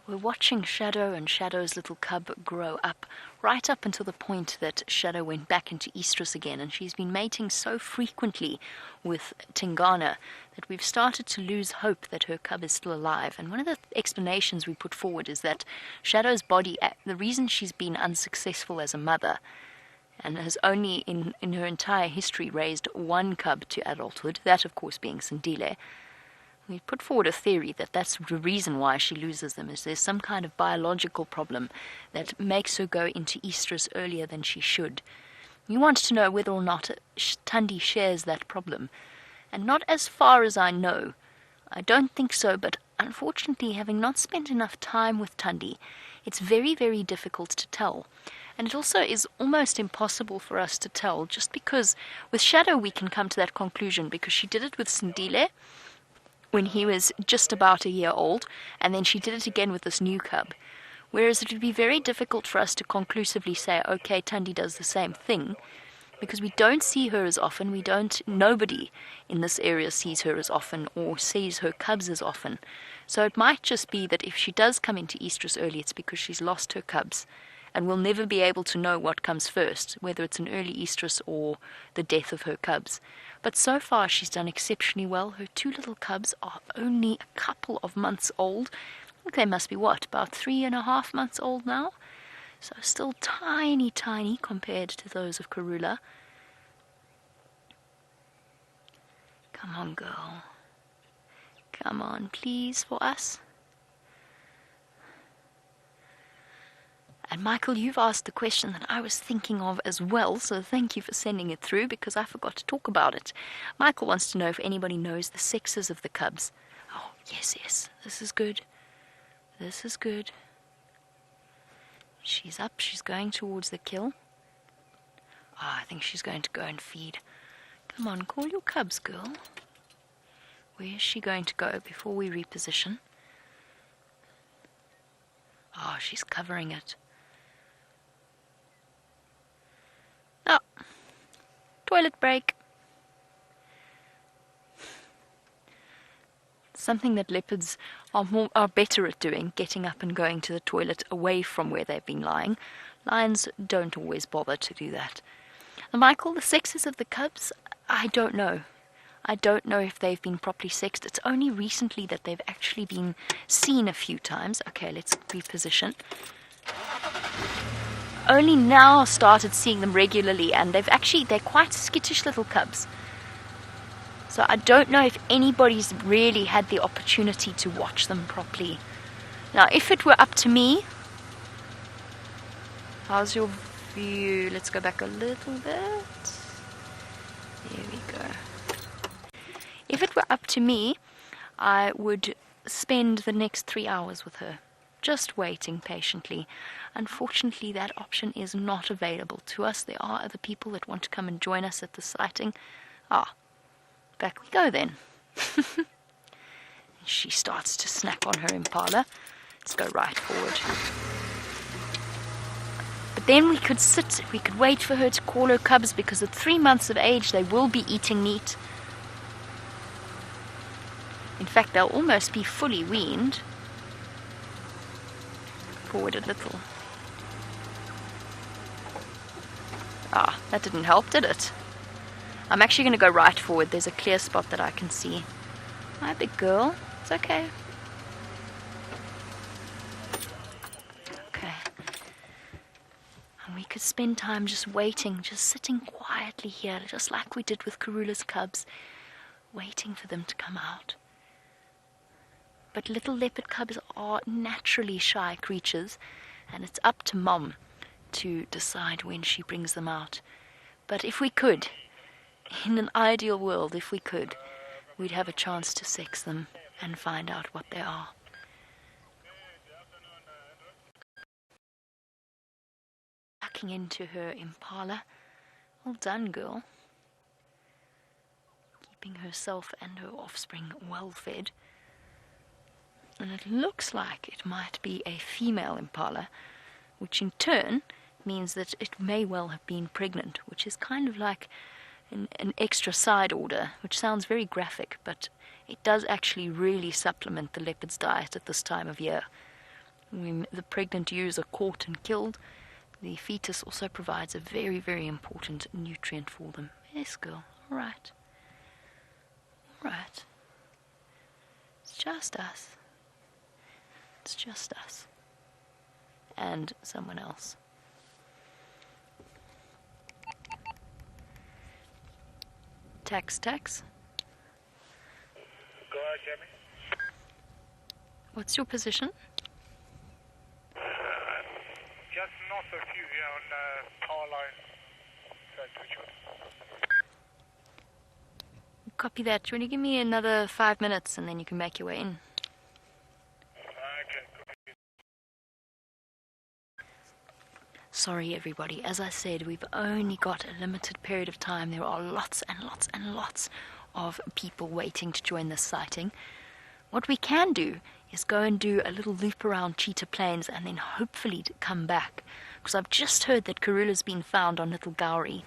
watching Shadow and Shadow's little cub grow up, right up until the point that Shadow went back into estrus again, and she's been mating so frequently with Tingana that we've started to lose hope that her cub is still alive. And one of the explanations we put forward is that Shadow's body, the reason she's been unsuccessful as a mother and has only in her entire history raised one cub to adulthood, that of course being Sindile, we put forward a theory that that's the reason why she loses them, is there's some kind of biological problem that makes her go into estrus earlier than she should. You want to know whether or not Tundi shares that problem. And not as far as I know. I don't think so, but unfortunately, having not spent enough time with Tundi, it's very, very difficult to tell. And it also is almost impossible for us to tell, just because with Shadow we can come to that conclusion, because she did it with Sindile when he was just about a year old, and then she did it again with this new cub. Whereas it would be very difficult for us to conclusively say, okay, Tundi does the same thing, because we don't see her as often, nobody in this area sees her as often or sees her cubs as often. So it might just be that if she does come into estrus early, it's because she's lost her cubs, and we'll never be able to know what comes first, whether it's an early estrus or the death of her cubs. But so far she's done exceptionally well. Her two little cubs are only a couple of months old. I think they must be, about 3.5 months old now? So still tiny, tiny compared to those of Karula. Come on, girl. Come on, please, for us. And Michael, you've asked the question that I was thinking of as well, so thank you for sending it through, because I forgot to talk about it. Michael wants to know if anybody knows the sexes of the cubs. Oh, yes, this is good. This is good. She's up, she's going towards the kill. I think she's going to go and feed. Come on, call your cubs, girl. Where is she going to go before we reposition? She's covering it. Toilet break. Something that leopards are better at doing, getting up and going to the toilet away from where they've been lying. Lions don't always bother to do that. Now, Michael, the sexes of the cubs, I don't know. I don't know if they've been properly sexed. It's only recently that they've actually been seen a few times. Okay, let's reposition. Only now started seeing them regularly, and they're quite skittish little cubs. So I don't know if anybody's really had the opportunity to watch them properly. Now, if it were up to me, how's your view? Let's go back a little bit. There we go. If it were up to me, I would spend the next 3 hours with her, just waiting patiently. Unfortunately, that option is not available to us. There are other people that want to come and join us at the sighting. Back we go then. She starts to snack on her impala. Let's go right forward. But then we could wait for her to call her cubs, because at 3 months of age they will be eating meat. In fact, they'll almost be fully weaned. Forward a little. Ah, that didn't help, did it? I'm actually going to go right forward. There's a clear spot that I can see. Hi, big girl. It's okay. Okay. And we could spend time just waiting, just sitting quietly here, just like we did with Karula's cubs, waiting for them to come out. But little leopard cubs are naturally shy creatures, and it's up to Mom to decide when she brings them out. But if we could, in an ideal world, if we could, we'd have a chance to sex them and find out what they are. Tucking into her impala. Well done, girl. Keeping herself and her offspring well fed. And it looks like it might be a female impala, which in turn means that it may well have been pregnant, which is kind of like an extra side order, which sounds very graphic, but it does actually really supplement the leopard's diet at this time of year. When the pregnant ewes are caught and killed, the fetus also provides a very, very important nutrient for them. Yes, girl. All right. All right. It's just us. It's just us. And someone else. Tax. Go ahead, Jamie. What's your position? Just north of you here on the power line. Copy that. Do you want to give me another 5 minutes and then you can make your way in? Sorry everybody, as I said, we've only got a limited period of time. There are lots and lots and lots of people waiting to join this sighting. What we can do is go and do a little loop around Cheetah Plains and then hopefully come back. Because I've just heard that Karula's been found on Little Gowrie.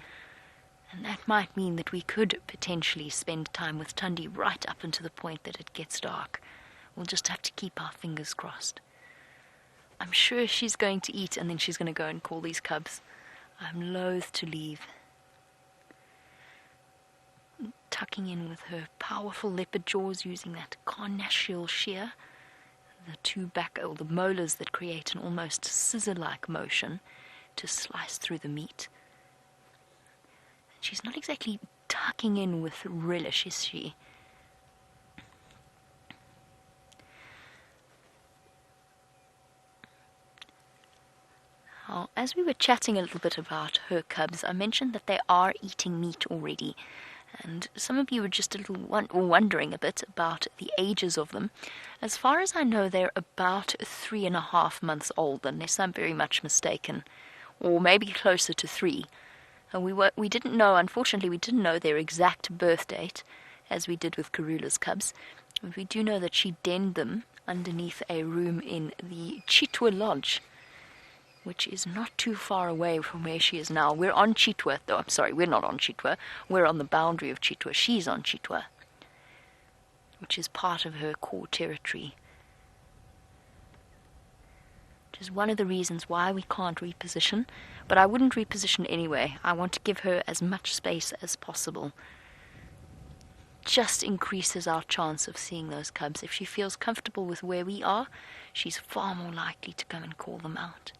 And that might mean that we could potentially spend time with Tundi right up until the point that it gets dark. We'll just have to keep our fingers crossed. I'm sure she's going to eat and then she's going to go and call these cubs. I'm loath to leave. Tucking in with her powerful leopard jaws using that carnassial shear, the two back, or the molars that create an almost scissor-like motion to slice through the meat. She's not exactly tucking in with relish, is she? Now, as we were chatting a little bit about her cubs, I mentioned that they are eating meat already. And some of you were just a little wondering a bit about the ages of them. As far as I know, they're about 3.5 months old, unless I'm very much mistaken. Or maybe closer to 3. And we didn't know, unfortunately, we didn't know their exact birth date, as we did with Karula's cubs. But we do know that she denned them underneath a room in the Chitwa Lodge, which is not too far away from where she is now. We're on Chitwa, though I'm sorry, we're not on Chitwa. We're on the boundary of Chitwa. She's on Chitwa, which is part of her core territory. Which is one of the reasons why we can't reposition, but I wouldn't reposition anyway. I want to give her as much space as possible. Just increases our chance of seeing those cubs. If she feels comfortable with where we are, she's far more likely to come and call them out.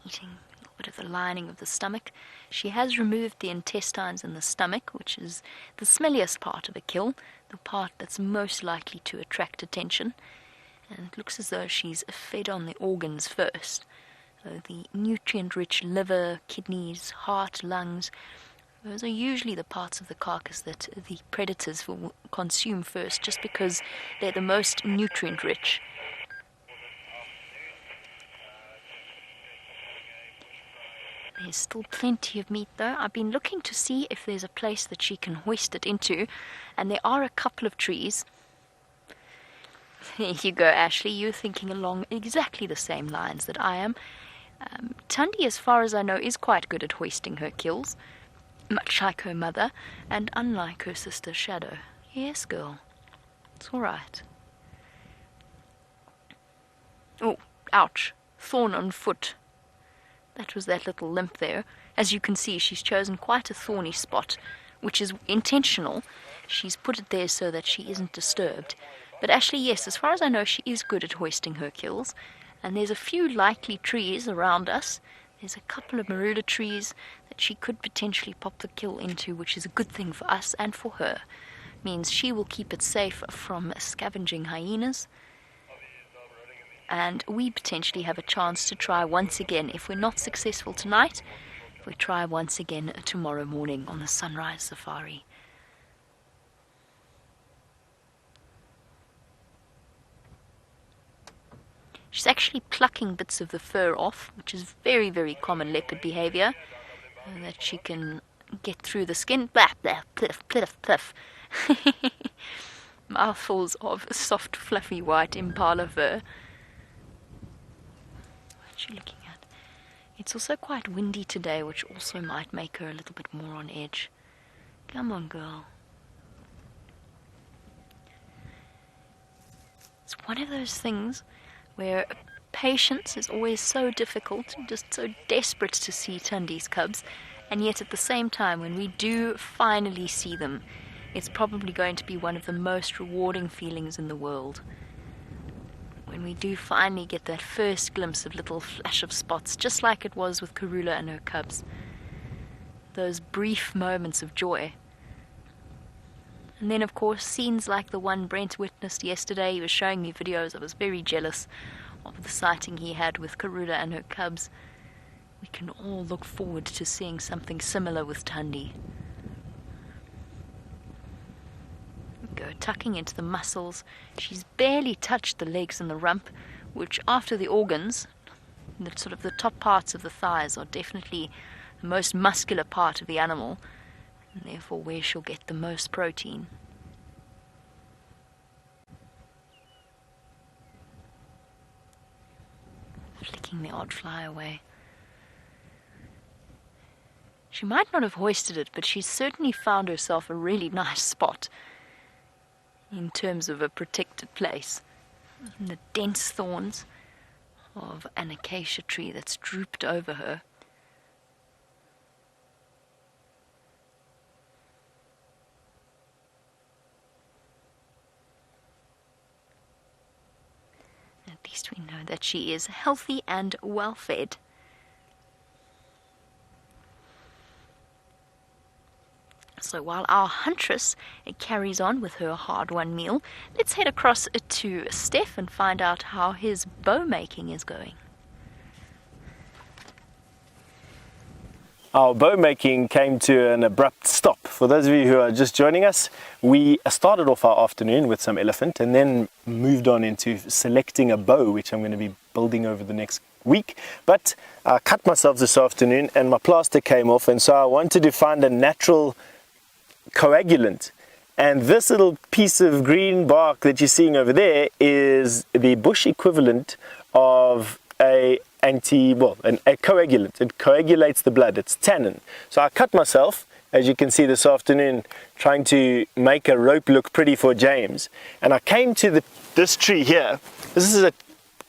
Eating a little bit of the lining of the stomach. She has removed the intestines in the stomach, which is the smelliest part of a kill, the part that's most likely to attract attention. And it looks as though she's fed on the organs first. The nutrient-rich liver, kidneys, heart, lungs. Those are usually the parts of the carcass that the predators will consume first, just because they're the most nutrient-rich. There's still plenty of meat though. I've been looking to see if there's a place that she can hoist it into, and there are a couple of trees. There you go, Ashley. You're thinking along exactly the same lines that I am. Tundi, as far as I know, is quite good at hoisting her kills, much like her mother, and unlike her sister Shadow. Yes, girl. It's all right. Oh, ouch. Thorn on foot. That was that little limp there. As you can see, she's chosen quite a thorny spot, which is intentional. She's put it there so that she isn't disturbed. But Ashley, yes, as far as I know, she is good at hoisting her kills. And there's a few likely trees around us. There's a couple of marula trees that she could potentially pop the kill into, which is a good thing for us and for her. Means she will keep it safe from scavenging hyenas. And we potentially have a chance to try once again. If we're not successful tonight, we try once again tomorrow morning on the sunrise safari. She's actually plucking bits of the fur off, which is very, very common leopard behavior, so that she can get through the skin. Blah, blah, pliff, pliff, pliff. Mouthfuls of soft, fluffy white impala fur. What's she looking at? It's also quite windy today, which also might make her a little bit more on edge. Come on, girl. It's one of those things where patience is always so difficult, just so desperate to see Tundi's cubs, and yet at the same time, when we do finally see them, it's probably going to be one of the most rewarding feelings in the world. When we do finally get that first glimpse of little flash of spots, just like it was with Karula and her cubs. Those brief moments of joy. And then, of course, scenes like the one Brent witnessed yesterday. He was showing me videos. I was very jealous of the sighting he had with Karula and her cubs. We can all look forward to seeing something similar with Tundi. Go tucking into the muscles. She's barely touched the legs and the rump, which after the organs, the top parts of the thighs are definitely the most muscular part of the animal, and therefore where she'll get the most protein. Flicking the odd fly away. She might not have hoisted it, but she's certainly found herself a really nice spot in terms of a protected place. In the dense thorns of an acacia tree that's drooped over her. At least we know that she is healthy and well fed. So while our huntress carries on with her hard-won meal, let's head across to Steph and find out how his bow making is going. Our bow making came to an abrupt stop. For those of you who are just joining us, we started off our afternoon with some elephant and then moved on into selecting a bow, which I'm going to be building over the next week. But I cut myself this afternoon and my plaster came off, and so I wanted to find a natural coagulant, and this little piece of green bark that you're seeing over there is the bush equivalent of a coagulant. It coagulates the blood. It's tannin. So I cut myself, as you can see this afternoon, trying to make a rope look pretty for James, and I came to this tree here. This is a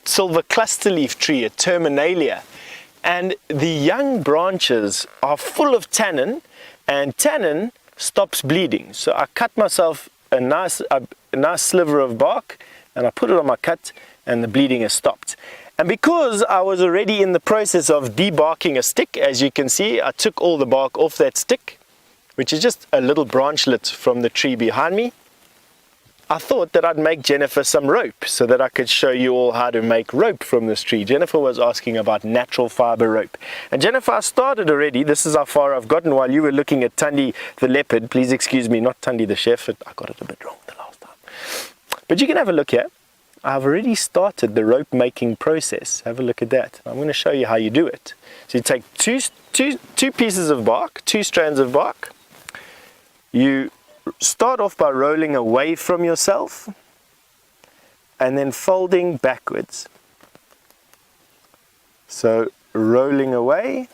silver cluster leaf tree, a terminalia, and the young branches are full of tannin, and tannin stops bleeding. So I cut myself a nice sliver of bark and I put it on my cut, and the bleeding has stopped. And because I was already in the process of debarking a stick, as you can see, I took all the bark off that stick, which is just a little branchlet from the tree behind me. I thought that I'd make Jennifer some rope so that I could show you all how to make rope from this tree. Jennifer was asking about natural fiber rope. And Jennifer, I started already. This is how far I've gotten while you were looking at Tundi the leopard. Please excuse me, not Tundi the chef. I got it a bit wrong the last time. But you can have a look here. I've already started the rope making process. Have a look at that. I'm going to show you how you do it. So you take two pieces of bark, 2 strands of bark. You start off by rolling away from yourself, and then folding backwards. So rolling away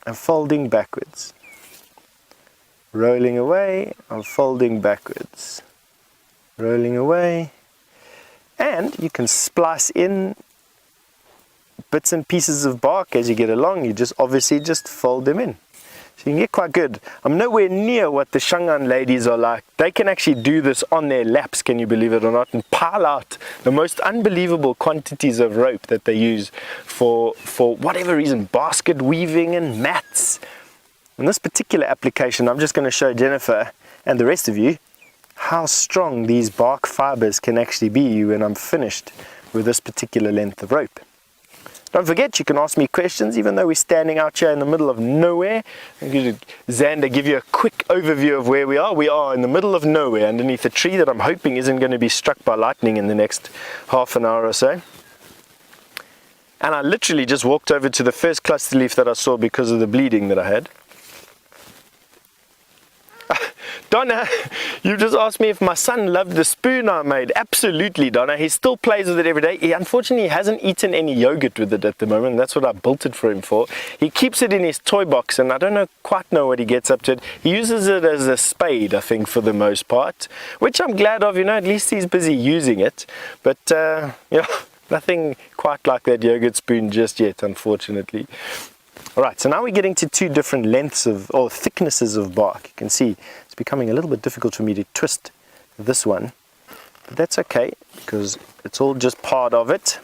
and folding backwards. Rolling away and folding backwards. Rolling away. And you can splice in bits and pieces of bark as you get along. You just obviously just fold them in. So you can get quite good. I'm nowhere near what the Shangaan ladies are like. They can actually do this on their laps, can you believe it or not, and pile out the most unbelievable quantities of rope that they use for whatever reason, basket weaving and mats. In this particular application, I'm just going to show Jennifer and the rest of you how strong these bark fibers can actually be when I'm finished with this particular length of rope. Don't forget, you can ask me questions, even though we're standing out here in the middle of nowhere. Xander, give you a quick overview of where we are. We are in the middle of nowhere, underneath a tree that I'm hoping isn't going to be struck by lightning in the next half an hour or so. And I literally just walked over to the first cluster leaf that I saw because of the bleeding that I had. Donna, you just asked me if my son loved the spoon I made. Absolutely, Donna. He still plays with it every day. He unfortunately hasn't eaten any yogurt with it at the moment. That's what I built it for him for. He keeps it in his toy box, and I don't quite know what he gets up to it. He uses it as a spade, I think, for the most part, which I'm glad of. You know, at least he's busy using it. But, nothing quite like that yogurt spoon just yet, unfortunately. Alright, so now we're getting to two different lengths or thicknesses of bark. You can see it's becoming a little bit difficult for me to twist this one, but that's okay because it's all just part of it.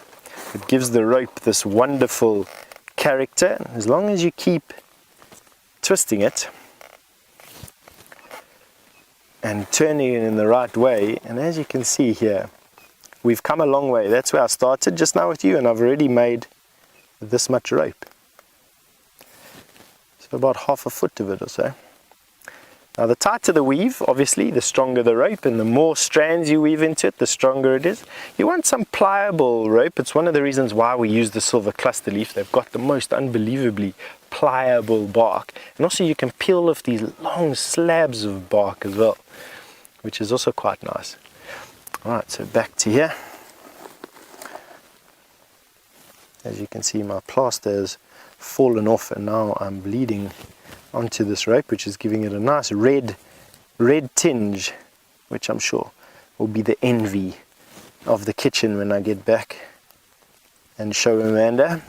It gives the rope this wonderful character. As long as you keep twisting it and turning it in the right way, and as you can see here, we've come a long way. That's where I started just now with you, and I've already made this much rope. About half a foot of it or so. Now the tighter the weave, obviously, the stronger the rope, and the more strands you weave into it, the stronger it is. You want some pliable rope. It's one of the reasons why we use the silver cluster leaf. They've got the most unbelievably pliable bark, and also you can peel off these long slabs of bark as well, which is also quite nice. Alright, so back to here. As you can see, my plaster is fallen off, and now I'm bleeding onto this rope, which is giving it a nice red tinge, which I'm sure will be the envy of the kitchen when I get back and show Amanda.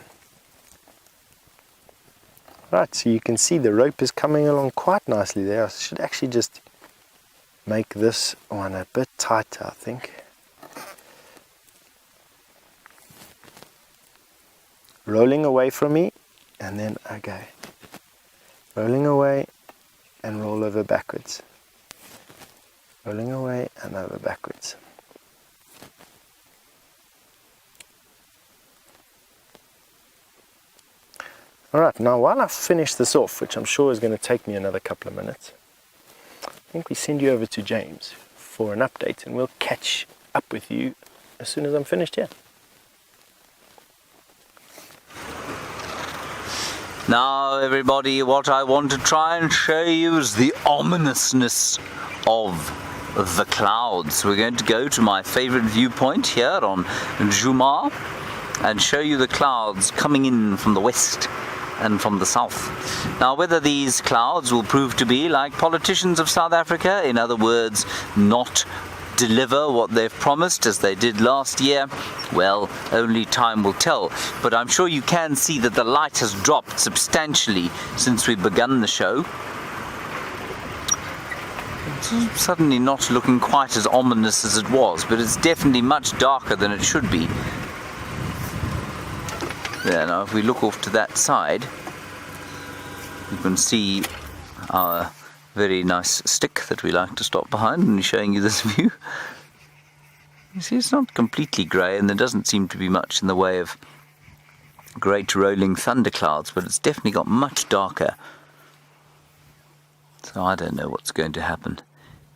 Right, so you can see the rope is coming along quite nicely there. I should actually just make this one a bit tighter, I think. Rolling away from me, and then okay, rolling away and roll over backwards, rolling away and over backwards. Alright, now while I finish this off, which I'm sure is going to take me another couple of minutes, I think we send you over to James for an update, and we'll catch up with you as soon as I'm finished here. Now everybody, what I want to try and show you is the ominousness of the clouds. We're going to go to my favorite viewpoint here on Jumar and show you the clouds coming in from the west and from the south. Now whether these clouds will prove to be like politicians of South Africa, in other words, not deliver what they've promised as they did last year, well, only time will tell. But I'm sure you can see that the light has dropped substantially since we've begun the show. It's suddenly not looking quite as ominous as it was, but it's definitely much darker than it should be. There, now if we look off to that side, you can see our very nice stick that we like to stop behind, and showing you this view. You see, it's not completely grey, and there doesn't seem to be much in the way of great rolling thunderclouds, but it's definitely got much darker. So I don't know what's going to happen.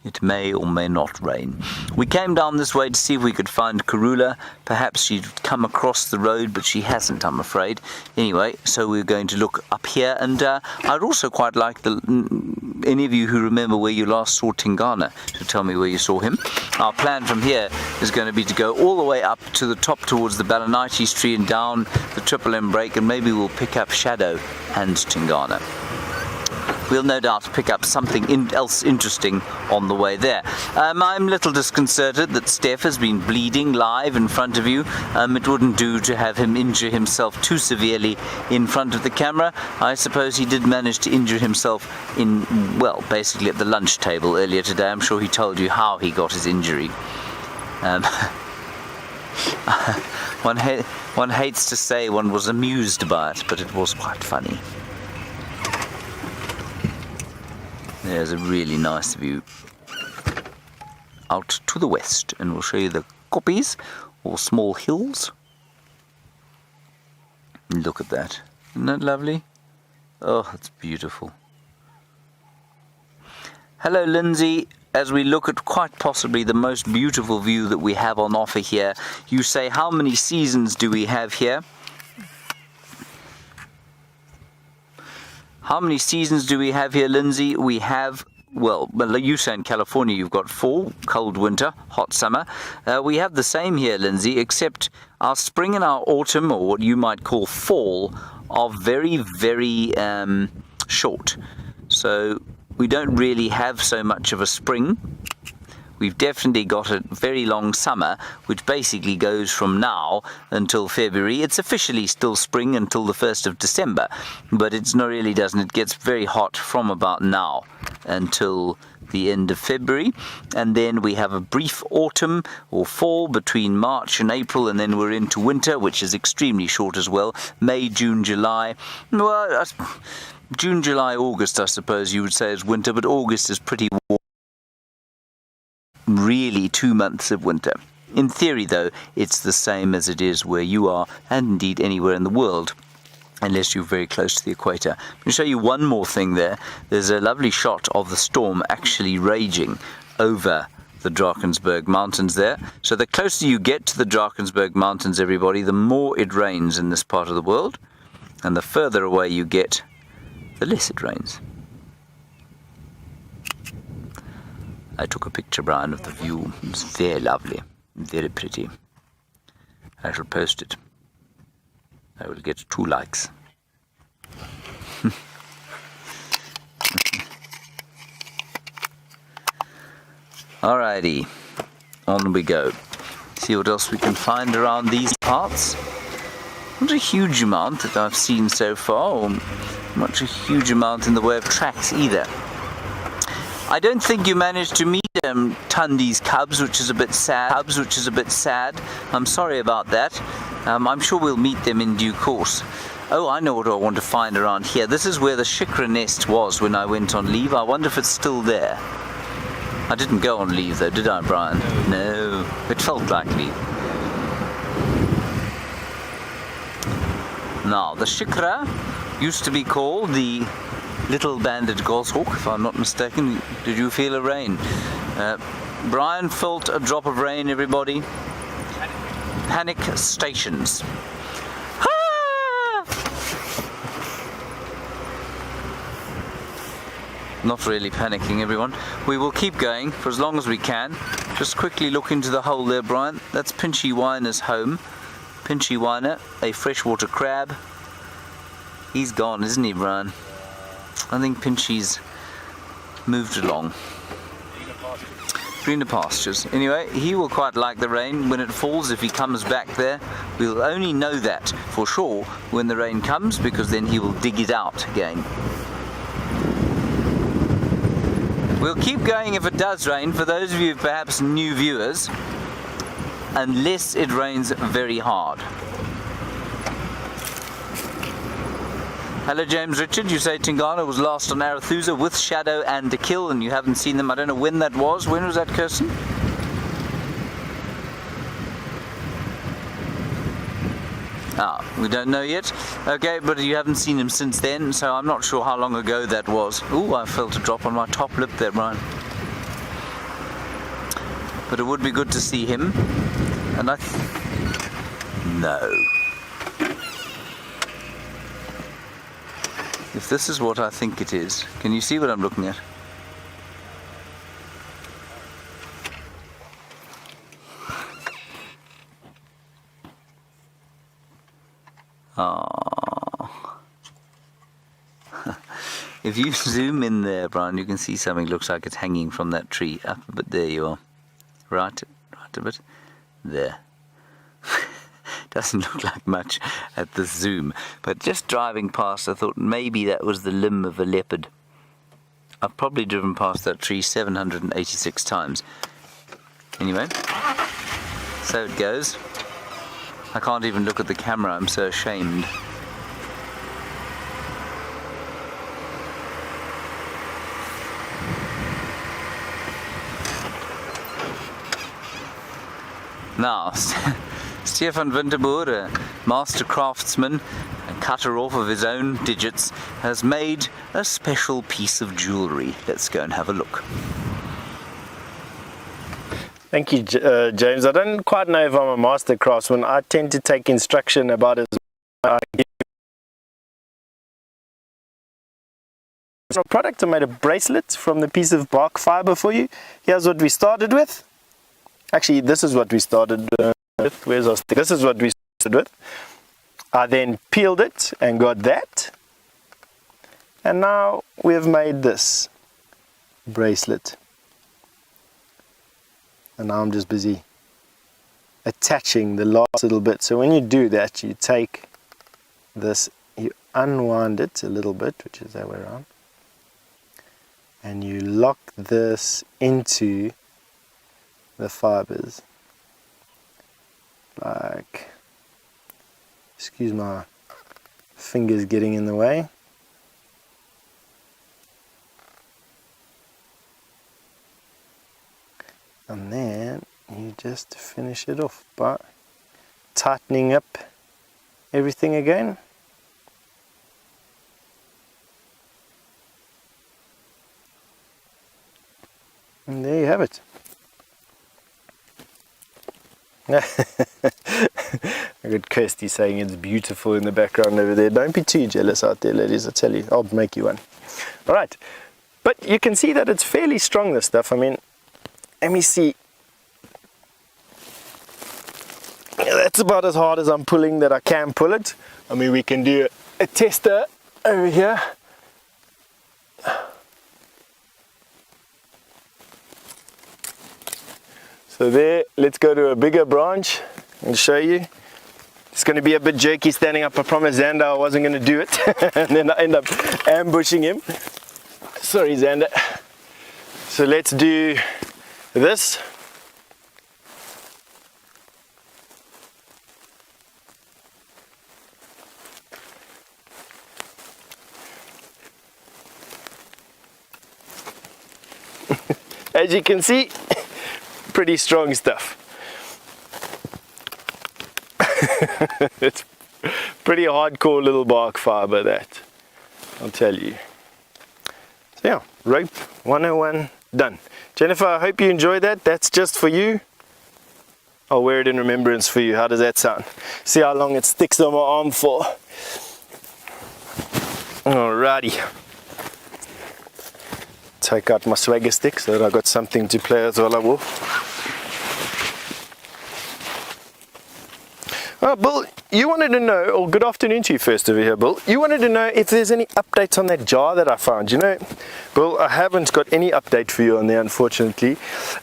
It may or may not rain. We came down this way to see if we could find Karula. Perhaps she'd come across the road, but she hasn't, I'm afraid. Anyway, so we're going to look up here, and I'd also quite like any of you who remember where you last saw Tingana to tell me where you saw him. Our plan from here is going to be to go all the way up to the top towards the Balanites tree and down the Triple M break, and maybe we'll pick up Shadow and Tingana. We'll no doubt pick up something else interesting on the way there. I'm a little disconcerted that Steph has been bleeding live in front of you. It wouldn't do to have him injure himself too severely in front of the camera. I suppose he did manage to injure himself in, well, basically at the lunch table earlier today. I'm sure he told you how he got his injury. One hates to say one was amused by it, but it was quite funny. There's a really nice view out to the west, and we'll show you the koppies, or small hills. Look at that. Isn't that lovely? Oh, it's beautiful. Hello, Lindsay. As we look at quite possibly the most beautiful view that we have on offer here, you say, how many seasons do we have here? How many seasons do we have here, Lindsay? We have, well, you say in California you've got 4, cold winter, hot summer. We have the same here, Lindsay, except our spring and our autumn, or what you might call fall, are very, very short. So we don't really have so much of a spring. We've definitely got a very long summer, which basically goes from now until February. It's officially still spring until the 1st of December, but it's not really doesn't. It gets very hot from about now until the end of February, and then we have a brief autumn or fall between March and April, and then we're into winter, which is extremely short as well. May, June, July. Well, June, July, August, I suppose you would say is winter, but August is pretty warm. Really 2 months of winter. In theory, though, it's the same as it is where you are, and indeed anywhere in the world, unless you're very close to the equator. I'm going to show you one more thing there. There's a lovely shot of the storm actually raging over the Drakensberg Mountains there. So the closer you get to the Drakensberg Mountains, everybody, the more it rains in this part of the world, and the further away you get, the less it rains. I took a picture, Brian, of the view. It's very lovely, very pretty. I shall post it. I will get 2 likes. Alrighty, on we go. See what else we can find around these parts. Not a huge amount that I've seen so far, or not a huge amount in the way of tracks either. I don't think you managed to meet Tundi's cubs, which is a bit sad. I'm sorry about that. I'm sure we'll meet them in due course. Oh, I know what I want to find around here. This is where the shikra nest was when I went on leave. I wonder if it's still there. I didn't go on leave though, did I, Brian? No, it felt like leave. Now, the shikra used to be called the little banded goshawk, if I'm not mistaken. Did you feel a rain? Brian felt a drop of rain, everybody. Panic stations. Ah! Not really panicking, everyone. We will keep going for as long as we can. Just quickly look into the hole there, Brian. That's Pinchy Winer's home. Pinchy Winer, a freshwater crab. He's gone, isn't he, Brian? I think Pinchy's moved along. Greener pastures. Anyway, he will quite like the rain when it falls. If he comes back there, we'll only know that for sure when the rain comes, because then he will dig it out again. We'll keep going if it does rain, for those of you perhaps new viewers, unless it rains very hard. Hello, James Richard. You say Tingana was last on Arathusa with Shadow and a kill, and you haven't seen them. I don't know when that was. When was that, Kirsten? We don't know yet. Okay, but you haven't seen him since then, so I'm not sure how long ago that was. Ooh, I felt a drop on my top lip there, Brian. But it would be good to see him. And no. If this is what I think it is, can you see what I'm looking at? Oh. If you zoom in there, Brian, you can see something looks like it's hanging from that tree. Up a bit, there you are. Right a bit. There. Doesn't look like much at the zoom. But just driving past, I thought maybe that was the limb of a leopard. I've probably driven past that tree 786 times. Anyway, so it goes. I can't even look at the camera, I'm so ashamed. Now, Stefan Winterboer, a master craftsman and cutter off of his own digits, has made a special piece of jewellery. Let's go and have a look. Thank you, James. I don't quite know if I'm a master craftsman. I tend to take instruction about as I give. A product, I made a bracelet from the piece of bark fibre for you. Here's what we started with. Actually, this is what we started with. Where's our stick? This is what we started with. I then peeled it and got that. And now we have made this bracelet. And now I'm just busy attaching the last little bit. So when you do that, you take this, you unwind it a little bit, which is that way around. And you lock this into the fibers, like, excuse my fingers getting in the way. And then you just finish it off by tightening up everything again. And there you have it. I got Kirsty saying it's beautiful in the background over there. Don't be too jealous out there, ladies, I tell you. I'll make you one. Alright, but you can see that it's fairly strong, this stuff. I mean, let me see. Yeah, that's about as hard as I'm pulling that I can pull it. I mean, we can do a tester over here. So there, let's go to a bigger branch and show you. It's going to be a bit jerky standing up. I promised Xander I wasn't going to do it. And then I end up ambushing him. Sorry, Xander. So let's do this. As you can see, pretty strong stuff. It's pretty hardcore little bark fiber, that, I'll tell you. So yeah, rope 101 done. Jennifer, I hope you enjoyed that. That's just for you. I'll wear it in remembrance for you. How does that sound? See how long it sticks on my arm for. Alrighty. Take out my swagger stick so that I got something to play as well. I will. Bill, you wanted to know, or good afternoon to you first over here, Bill. You wanted to know if there's any updates on that jar that I found. You know, Bill, I haven't got any update for you on there, unfortunately.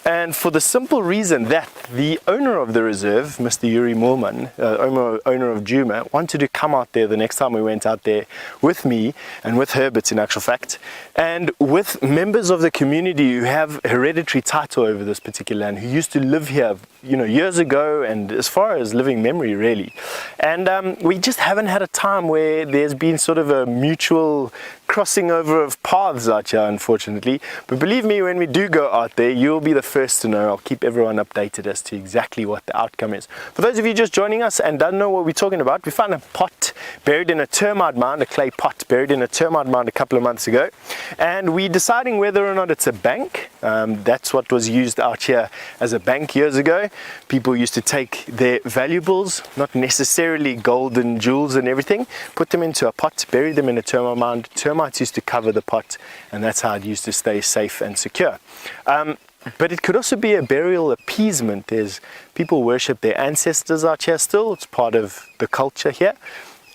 And for the simple reason that the owner of the reserve, Mr. Yuri Moorman, owner of Djuma, wanted to come out there the next time we went out there with me and with Herbert, in actual fact, and with members of the community who have hereditary title over this particular land, who used to live here, you know, years ago, and as far as living memory, really. And we just haven't had a time where there's been sort of a mutual crossing over of paths out here, unfortunately. But believe me, when we do go out there, you'll be the first to know. I'll keep everyone updated as to exactly what the outcome is. For those of you just joining us and don't know what we're talking about, we found a pot buried in a termite mound, a clay pot buried in a termite mound a couple of months ago. And we're deciding whether or not it's a bank. That's what was used out here as a bank years ago. People used to take their valuables, not necessarily gold and jewels and everything, put them into a pot, bury them in a termite mound. Termites used to cover the pot, and that's how it used to stay safe and secure. But it could also be a burial appeasement. There's people worship their ancestors out here still. It's part of the culture here.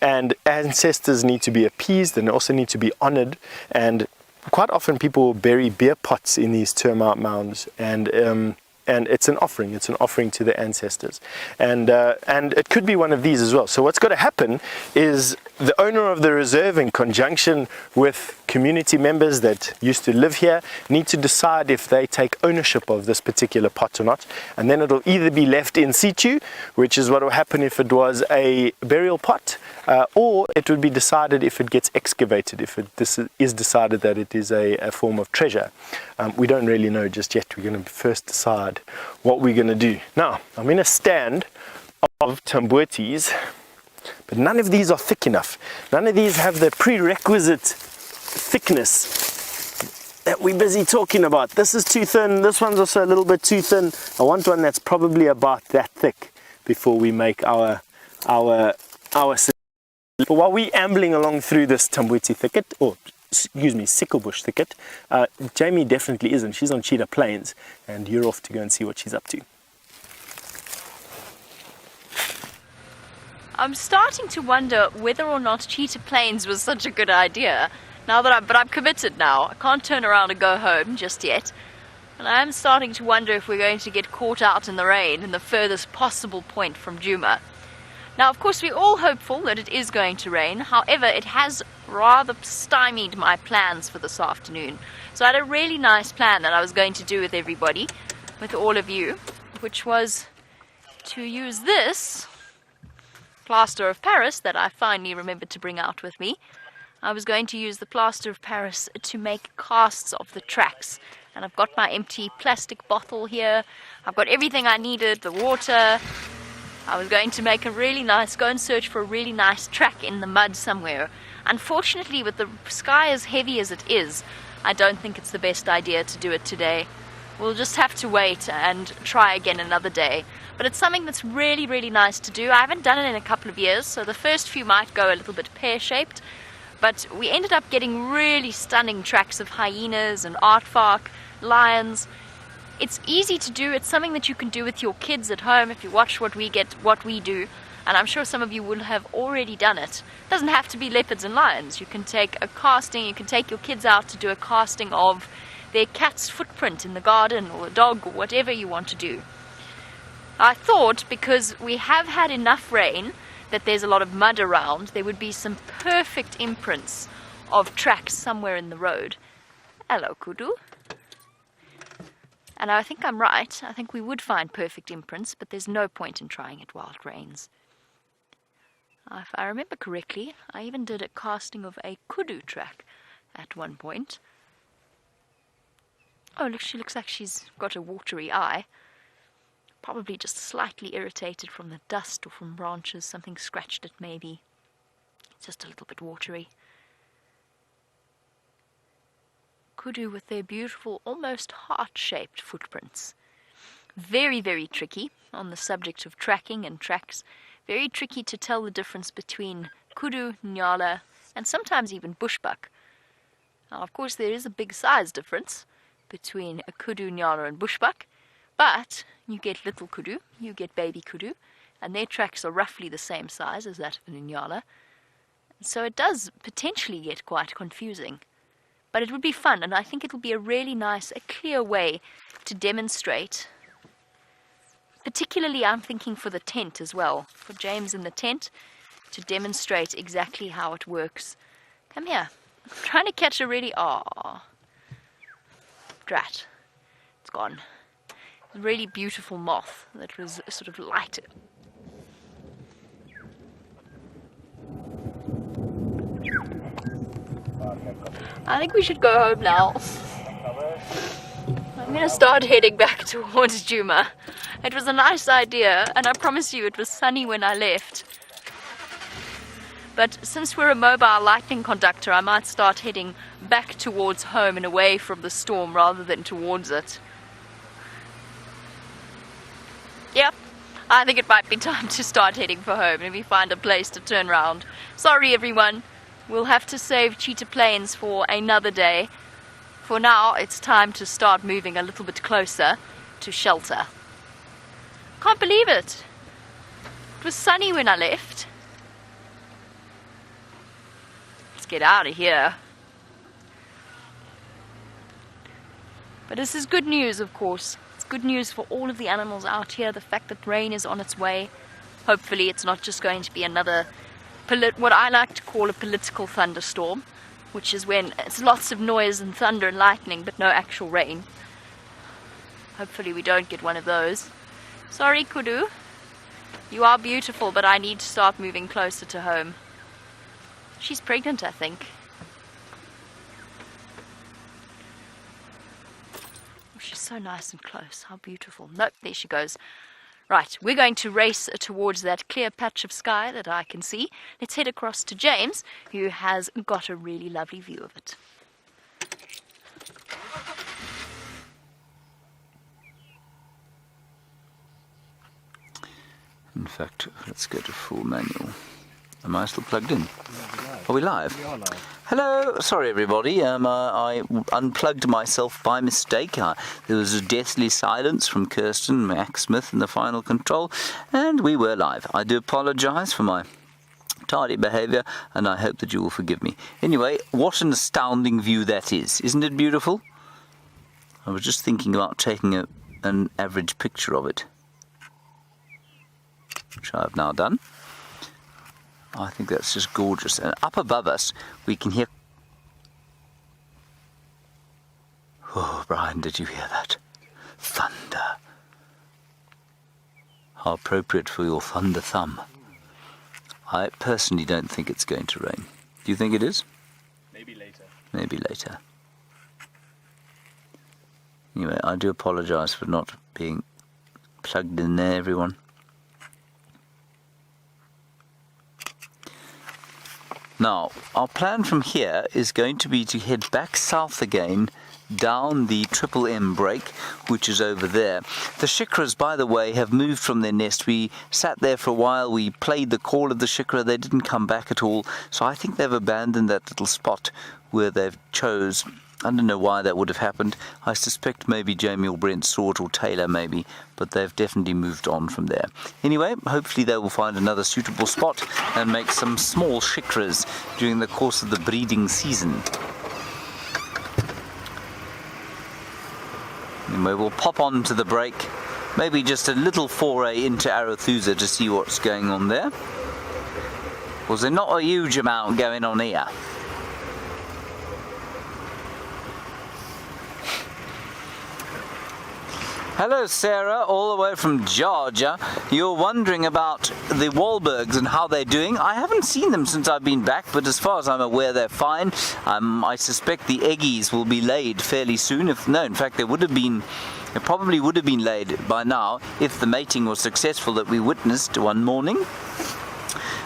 and ancestors need to be appeased, and they also need to be honored. And quite often people bury beer pots in these termite mounds, and it's an offering. It's an offering to the ancestors, and it could be one of these as well. So what's got to happen is the owner of the reserve, in conjunction with community members that used to live here, need to decide if they take ownership of this particular pot or not, and then it'll either be left in situ, which is what will happen if it was a burial pot, or it would be decided if it gets excavated, if this is decided that it is a form of treasure. We don't really know just yet. We're going to first decide what we're going to do. Now, I'm in a stand of tambuetis, but none of these are thick enough. None of these have the prerequisite thickness that we're busy talking about. This is too thin. This one's also a little bit too thin. I want one that's probably about that thick before we make our But while we're ambling along through this tambueti thicket, or excuse me, sicklebush thicket, Jamie definitely isn't. She's on Cheetah Plains, and you're off to go and see what she's up to. I'm starting to wonder whether or not Cheetah Plains was such a good idea. But I'm committed now. I can't turn around and go home just yet. And I am starting to wonder if we're going to get caught out in the rain in the furthest possible point from Djuma. Now, of course, we're all hopeful that it is going to rain. However, it has rather stymied my plans for this afternoon. So I had a really nice plan that I was going to do with everybody, with all of you, which was to use this plaster of Paris that I finally remembered to bring out with me. I was going to use the plaster of Paris to make casts of the tracks. And I've got my empty plastic bottle here. I've got everything I needed, the water. I was going to make go and search for a really nice track in the mud somewhere. Unfortunately, with the sky as heavy as it is, I don't think it's the best idea to do it today. We'll just have to wait and try again another day. But it's something that's really, really nice to do. I haven't done it in a couple of years, so the first few might go a little bit pear-shaped. But we ended up getting really stunning tracks of hyenas and aardvark, lions. It's easy to do. It's something that you can do with your kids at home if you watch what we do. And I'm sure some of you will have already done it. It doesn't have to be leopards and lions. You can take a casting, you can take your kids out to do a casting of their cat's footprint in the garden, or a dog, or whatever you want to do. I thought, because we have had enough rain that there's a lot of mud around, there would be some perfect imprints of tracks somewhere in the road. Hello, Kudu. And I think I'm right. I think we would find perfect imprints, but there's no point in trying it while it rains. If I remember correctly, I even did a casting of a kudu track at one point. Oh, look, she looks like she's got a watery eye. Probably just slightly irritated from the dust or from branches. Something scratched it, maybe. It's just a little bit watery. Kudu with their beautiful, almost heart-shaped footprints. Very, very tricky on the subject of tracking and tracks. Very tricky to tell the difference between kudu, nyala, and sometimes even bushbuck. Now, of course, there is a big size difference between a kudu, nyala, and bushbuck, but you get little kudu, you get baby kudu, and their tracks are roughly the same size as that of an nyala. So it does potentially get quite confusing. But it would be fun, and I think it will be a really nice, a clear way to demonstrate. Particularly, I'm thinking for the tent as well, for James in the tent, to demonstrate exactly how it works. Come here. I'm trying to catch a really... drat. It's gone. A really beautiful moth that was sort of light. I think we should go home now. I'm going to start heading back towards Djuma. It was a nice idea, and I promise you it was sunny when I left. But since we're a mobile lightning conductor, I might start heading back towards home and away from the storm rather than towards it. Yep, I think it might be time to start heading for home and we find a place to turn around. Sorry everyone, we'll have to save Cheetah Plains for another day. For now, it's time to start moving a little bit closer to shelter. Can't believe it. It was sunny when I left. get out of here. But this is good news, of course. It's good news for all of the animals out here, the fact that rain is on its way. Hopefully it's not just going to be another, what I like to call a political thunderstorm, which is when it's lots of noise and thunder and lightning, but no actual rain. Hopefully we don't get one of those. Sorry, Kudu. You are beautiful, but I need to start moving closer to home. She's pregnant, I think. Oh, she's so nice and close. How beautiful. Nope, there she goes. Right, we're going to race towards that clear patch of sky that I can see. Let's head across to James, who has got a really lovely view of it. In fact, let's go to full manual. Am I still plugged in? Are we live? We are live. Hello, sorry everybody, I unplugged myself by mistake. There was a deathly silence from Kirsten, Max Smith in the final control, and we were live. I do apologise for my tardy behaviour, and I hope that you will forgive me. Anyway, what an astounding view that is. Isn't it beautiful? I was just thinking about taking an average picture of it, which I have now done. I think that's just gorgeous. And up above us, we can hear... Oh, Brian, did you hear that? Thunder. How appropriate for your thunder thumb. I personally don't think it's going to rain. Do you think it is? Maybe later. Maybe later. Anyway, I do apologise for not being plugged in there, everyone. Now, our plan from here is going to be to head back south again, down the Triple M break, which is over there. The shikras, by the way, have moved from their nest. We sat there for a while, we played the call of the shikra, they didn't come back at all, so I think they've abandoned that little spot where they've chose. I don't know why that would have happened. I suspect maybe Jamie or Brent saw it, or Taylor maybe, but they've definitely moved on from there. Anyway, hopefully they will find another suitable spot and make some small shikras during the course of the breeding season. Anyway, we'll pop on to the break, maybe just a little foray into Arathusa to see what's going on there. Was there not a huge amount going on here? Hello Sarah, all the way from Georgia. You're wondering about the Wahlbergs and how they're doing. I haven't seen them since I've been back, but as far as I'm aware they're fine. I suspect the eggies will be laid fairly soon. In fact they probably would have been laid by now if the mating was successful that we witnessed one morning.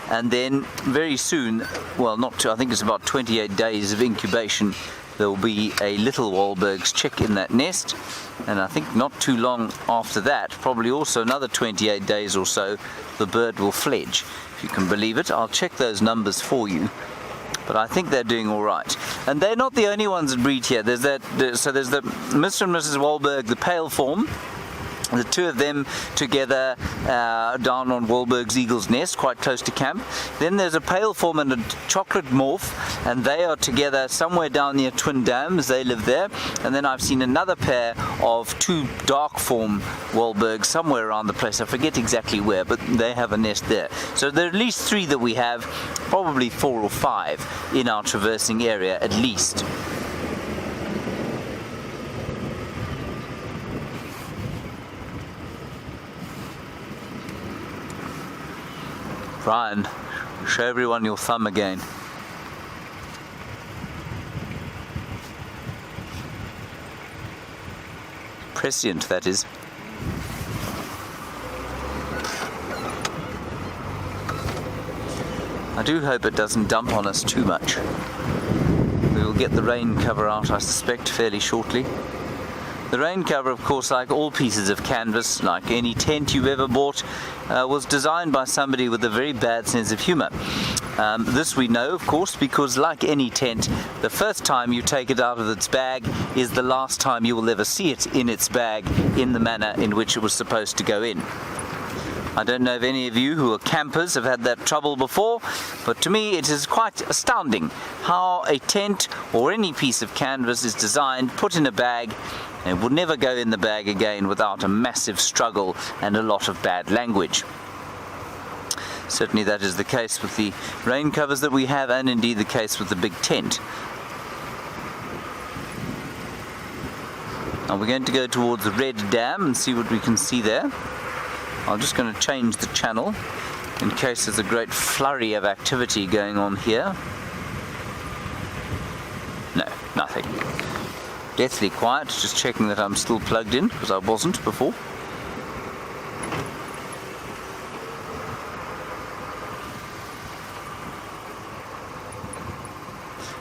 And then very soon, well I think it's about 28 days of incubation, there will be a little Wahlberg's chick in that nest, and I think not too long after that, probably also another 28 days or so, the bird will fledge. If you can believe it, I'll check those numbers for you, but I think they're doing all right. And they're not the only ones that breed here. There's the Mr. and Mrs. Wahlberg, the pale form. The two of them together down on Wahlberg's Eagle's Nest, quite close to camp. Then there's a pale form and a chocolate morph, and they are together somewhere down near Twin Dams. They live there. And then I've seen another pair of two dark form Wahlbergs somewhere around the place. I forget exactly where, but they have a nest there. So there are at least three that we have, probably 4 or 5 in our traversing area at least. Brian, show everyone your thumb again. Prescient, that is. I do hope it doesn't dump on us too much. We will get the rain cover out, I suspect, fairly shortly. The rain cover, of course, like all pieces of canvas, like any tent you've ever bought, was designed by somebody with a very bad sense of humour. This we know, of course, because like any tent, the first time you take it out of its bag is the last time you will ever see it in its bag in the manner in which it was supposed to go in. I don't know if any of you who are campers have had that trouble before, but to me it is quite astounding how a tent or any piece of canvas is designed, put in a bag, and will never go in the bag again without a massive struggle and a lot of bad language. Certainly that is the case with the rain covers that we have, and indeed the case with the big tent. Now we're going to go towards the Red Dam and see what we can see there. I'm just going to change the channel in case there's a great flurry of activity going on here. No, nothing. Deathly quiet, just checking that I'm still plugged in, because I wasn't before.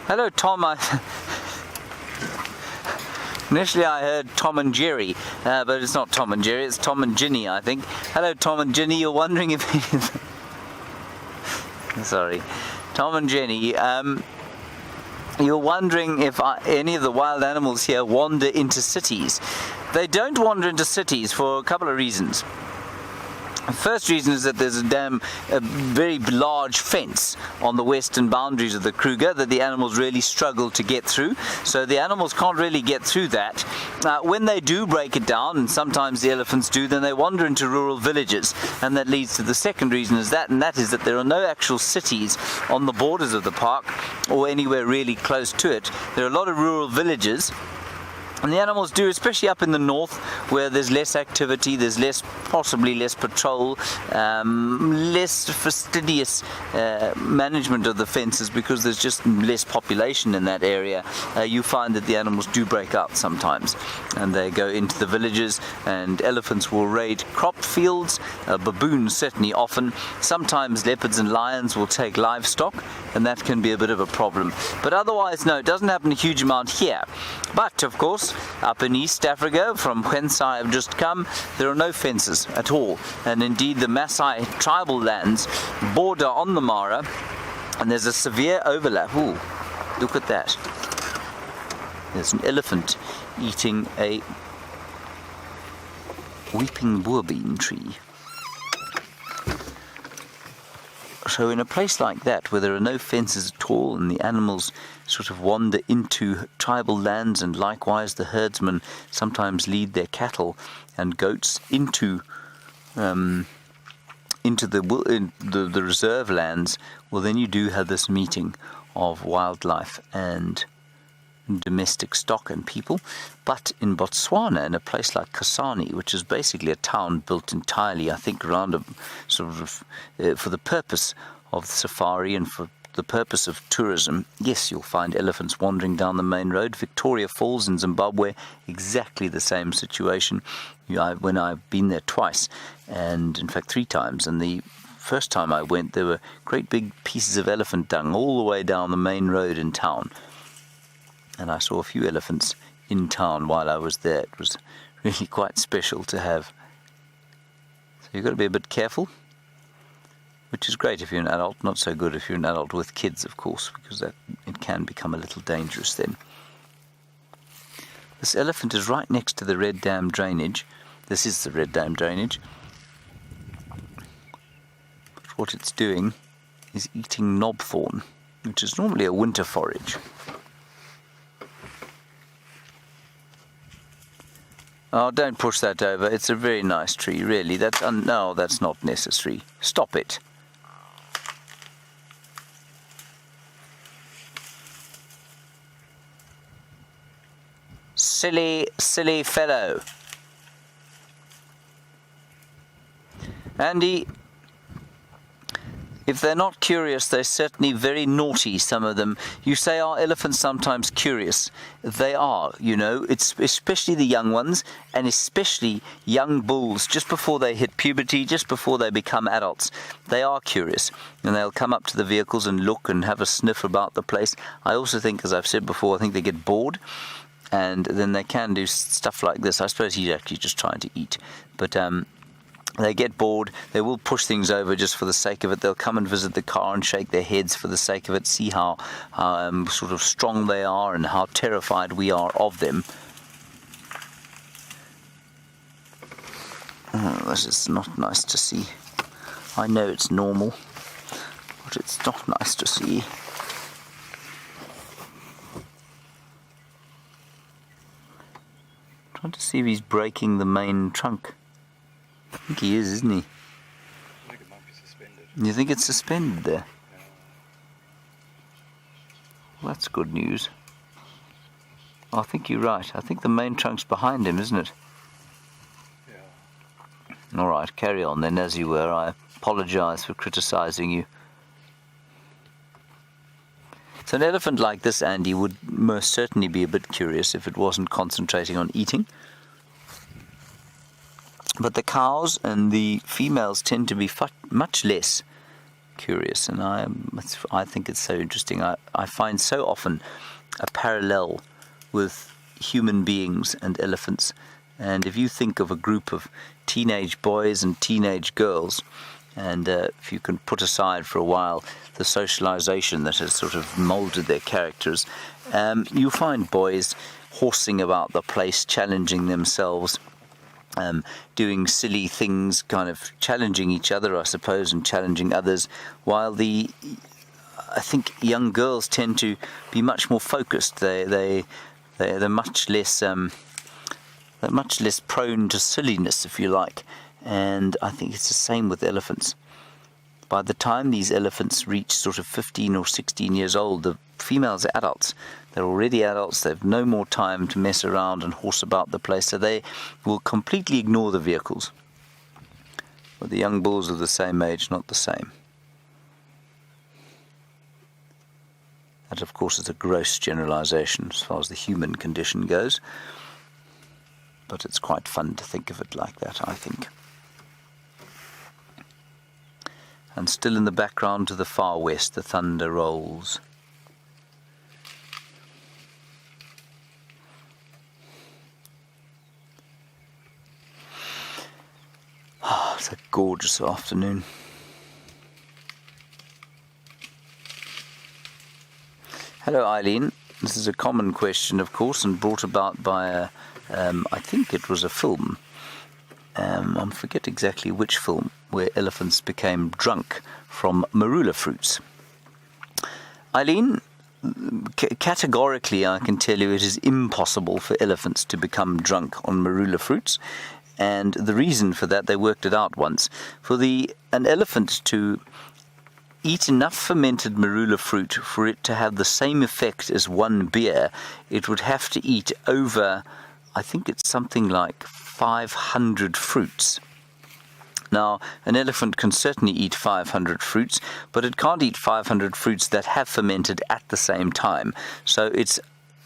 Hello, Tom. Initially I heard Tom and Jerry, but it's not Tom and Jerry, it's Tom and Ginny, I think. Hello, Tom and Ginny. You're wondering if... Sorry. Tom and Jenny, you're wondering if any of the wild animals here wander into cities. They don't wander into cities for a couple of reasons. The first reason is that there's a very large fence on the western boundaries of the Kruger that the animals really struggle to get through. So the animals can't really get through that. When they do break it down, and sometimes the elephants do, then they wander into rural villages. And that leads to the second reason is that, and that is that there are no actual cities on the borders of the park or anywhere really close to it. There are a lot of rural villages. And the animals do, especially up in the north, where there's less activity, there's possibly less patrol, less fastidious management of the fences, because there's just less population in that area. You find that the animals do break out sometimes, and they go into the villages, and elephants will raid crop fields, baboons certainly often. Sometimes leopards and lions will take livestock, and that can be a bit of a problem. But otherwise, no, it doesn't happen a huge amount here. But, of course, up in East Africa, from whence I have just come, there are no fences at all. And indeed, the Maasai tribal lands border on the Mara, and there's a severe overlap. Ooh, look at that. There's an elephant eating a weeping boerbean tree. So in a place like that, where there are no fences at all, and the animals sort of wander into tribal lands, and likewise the herdsmen sometimes lead their cattle and goats into the reserve lands, well, then you do have this meeting of wildlife and domestic stock and people. But in Botswana, in a place like Kasane, which is basically a town built entirely, I think, around a sort of for the purpose of safari and for the purpose of tourism, yes, you'll find elephants wandering down the main road. Victoria Falls in Zimbabwe, exactly the same situation. When I've been there twice, and in fact 3 times, and the first time I went, there were great big pieces of elephant dung all the way down the main road in town. And I saw a few elephants in town while I was there. It was really quite special to have. So you've got to be a bit careful, which is great if you're an adult, not so good if you're an adult with kids, of course, because it can become a little dangerous then. This elephant is right next to the Red Dam drainage. This is the Red Dam drainage. But what it's doing is eating knobthorn, which is normally a winter forage. Oh, don't push that over. It's a very nice tree, really. No, that's not necessary. Stop it. Silly, silly fellow. Andy, if they're not curious, they're certainly very naughty, some of them. You say, are elephants sometimes curious? They are, you know. It's especially the young ones, and especially young bulls, just before they hit puberty, just before they become adults. They are curious, and they'll come up to the vehicles and look and have a sniff about the place. I also think, as I've said before, I think they get bored, and then they can do stuff like this. I suppose he's actually just trying to eat, but they get bored. They will push things over just for the sake of it. They'll come and visit the car and shake their heads for the sake of it, see how sort of strong they are and how terrified we are of them. Oh, this is not nice to see. I know it's normal, but it's not nice to see. Trying to see if he's breaking the main trunk. I think he is, isn't he? I think it might be suspended. You think it's suspended there? Well, that's good news. I think you're right. I think the main trunk's behind him, isn't it? Yeah. All right, carry on then, as you were. I apologise for criticising you. So an elephant like this, Andy, would most certainly be a bit curious if it wasn't concentrating on eating. But the cows and the females tend to be much less curious, and I think it's so interesting. I find so often a parallel with human beings and elephants. And if you think of a group of teenage boys and teenage girls, and if you can put aside for a while the socialization that has sort of molded their characters, you find boys horsing about the place, challenging themselves, doing silly things, kind of challenging each other, I suppose, and challenging others, while I think young girls tend to be much more focused. They're much less prone to silliness, if you like. And I think it's the same with elephants. By the time these elephants reach sort of 15 or 16 years old, the females are adults. They're already adults. They've no more time to mess around and horse about the place, so they will completely ignore the vehicles. But the young bulls are the same age, not the same. That, of course, is a gross generalization as far as the human condition goes. But it's quite fun to think of it like that, I think. And still in the background to the far west, the thunder rolls. Oh, it's a gorgeous afternoon. Hello, Eileen. This is a common question, of course, and brought about by I think it was a film. I forget exactly which film, where elephants became drunk from marula fruits. Eileen, categorically I can tell you it is impossible for elephants to become drunk on marula fruits, and the reason for that, they worked it out once. For an elephant to eat enough fermented marula fruit for it to have the same effect as one beer, it would have to eat over, I think it's something like 500 fruits. Now, an elephant can certainly eat 500 fruits, but it can't eat 500 fruits that have fermented at the same time. So it's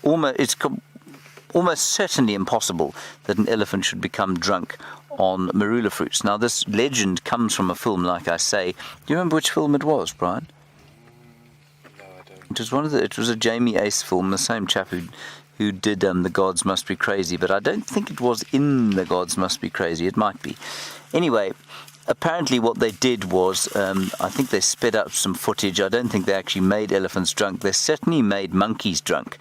almost certainly impossible that an elephant should become drunk on marula fruits. Now, this legend comes from a film, like I say. Do you remember which film it was, Brian? No, I don't. It was a Jamie Ace film, the same chap who did The Gods Must Be Crazy, but I don't think it was in The Gods Must Be Crazy. It might be. Anyway, apparently what they did was, I think they sped up some footage. I don't think they actually made elephants drunk. They certainly made monkeys drunk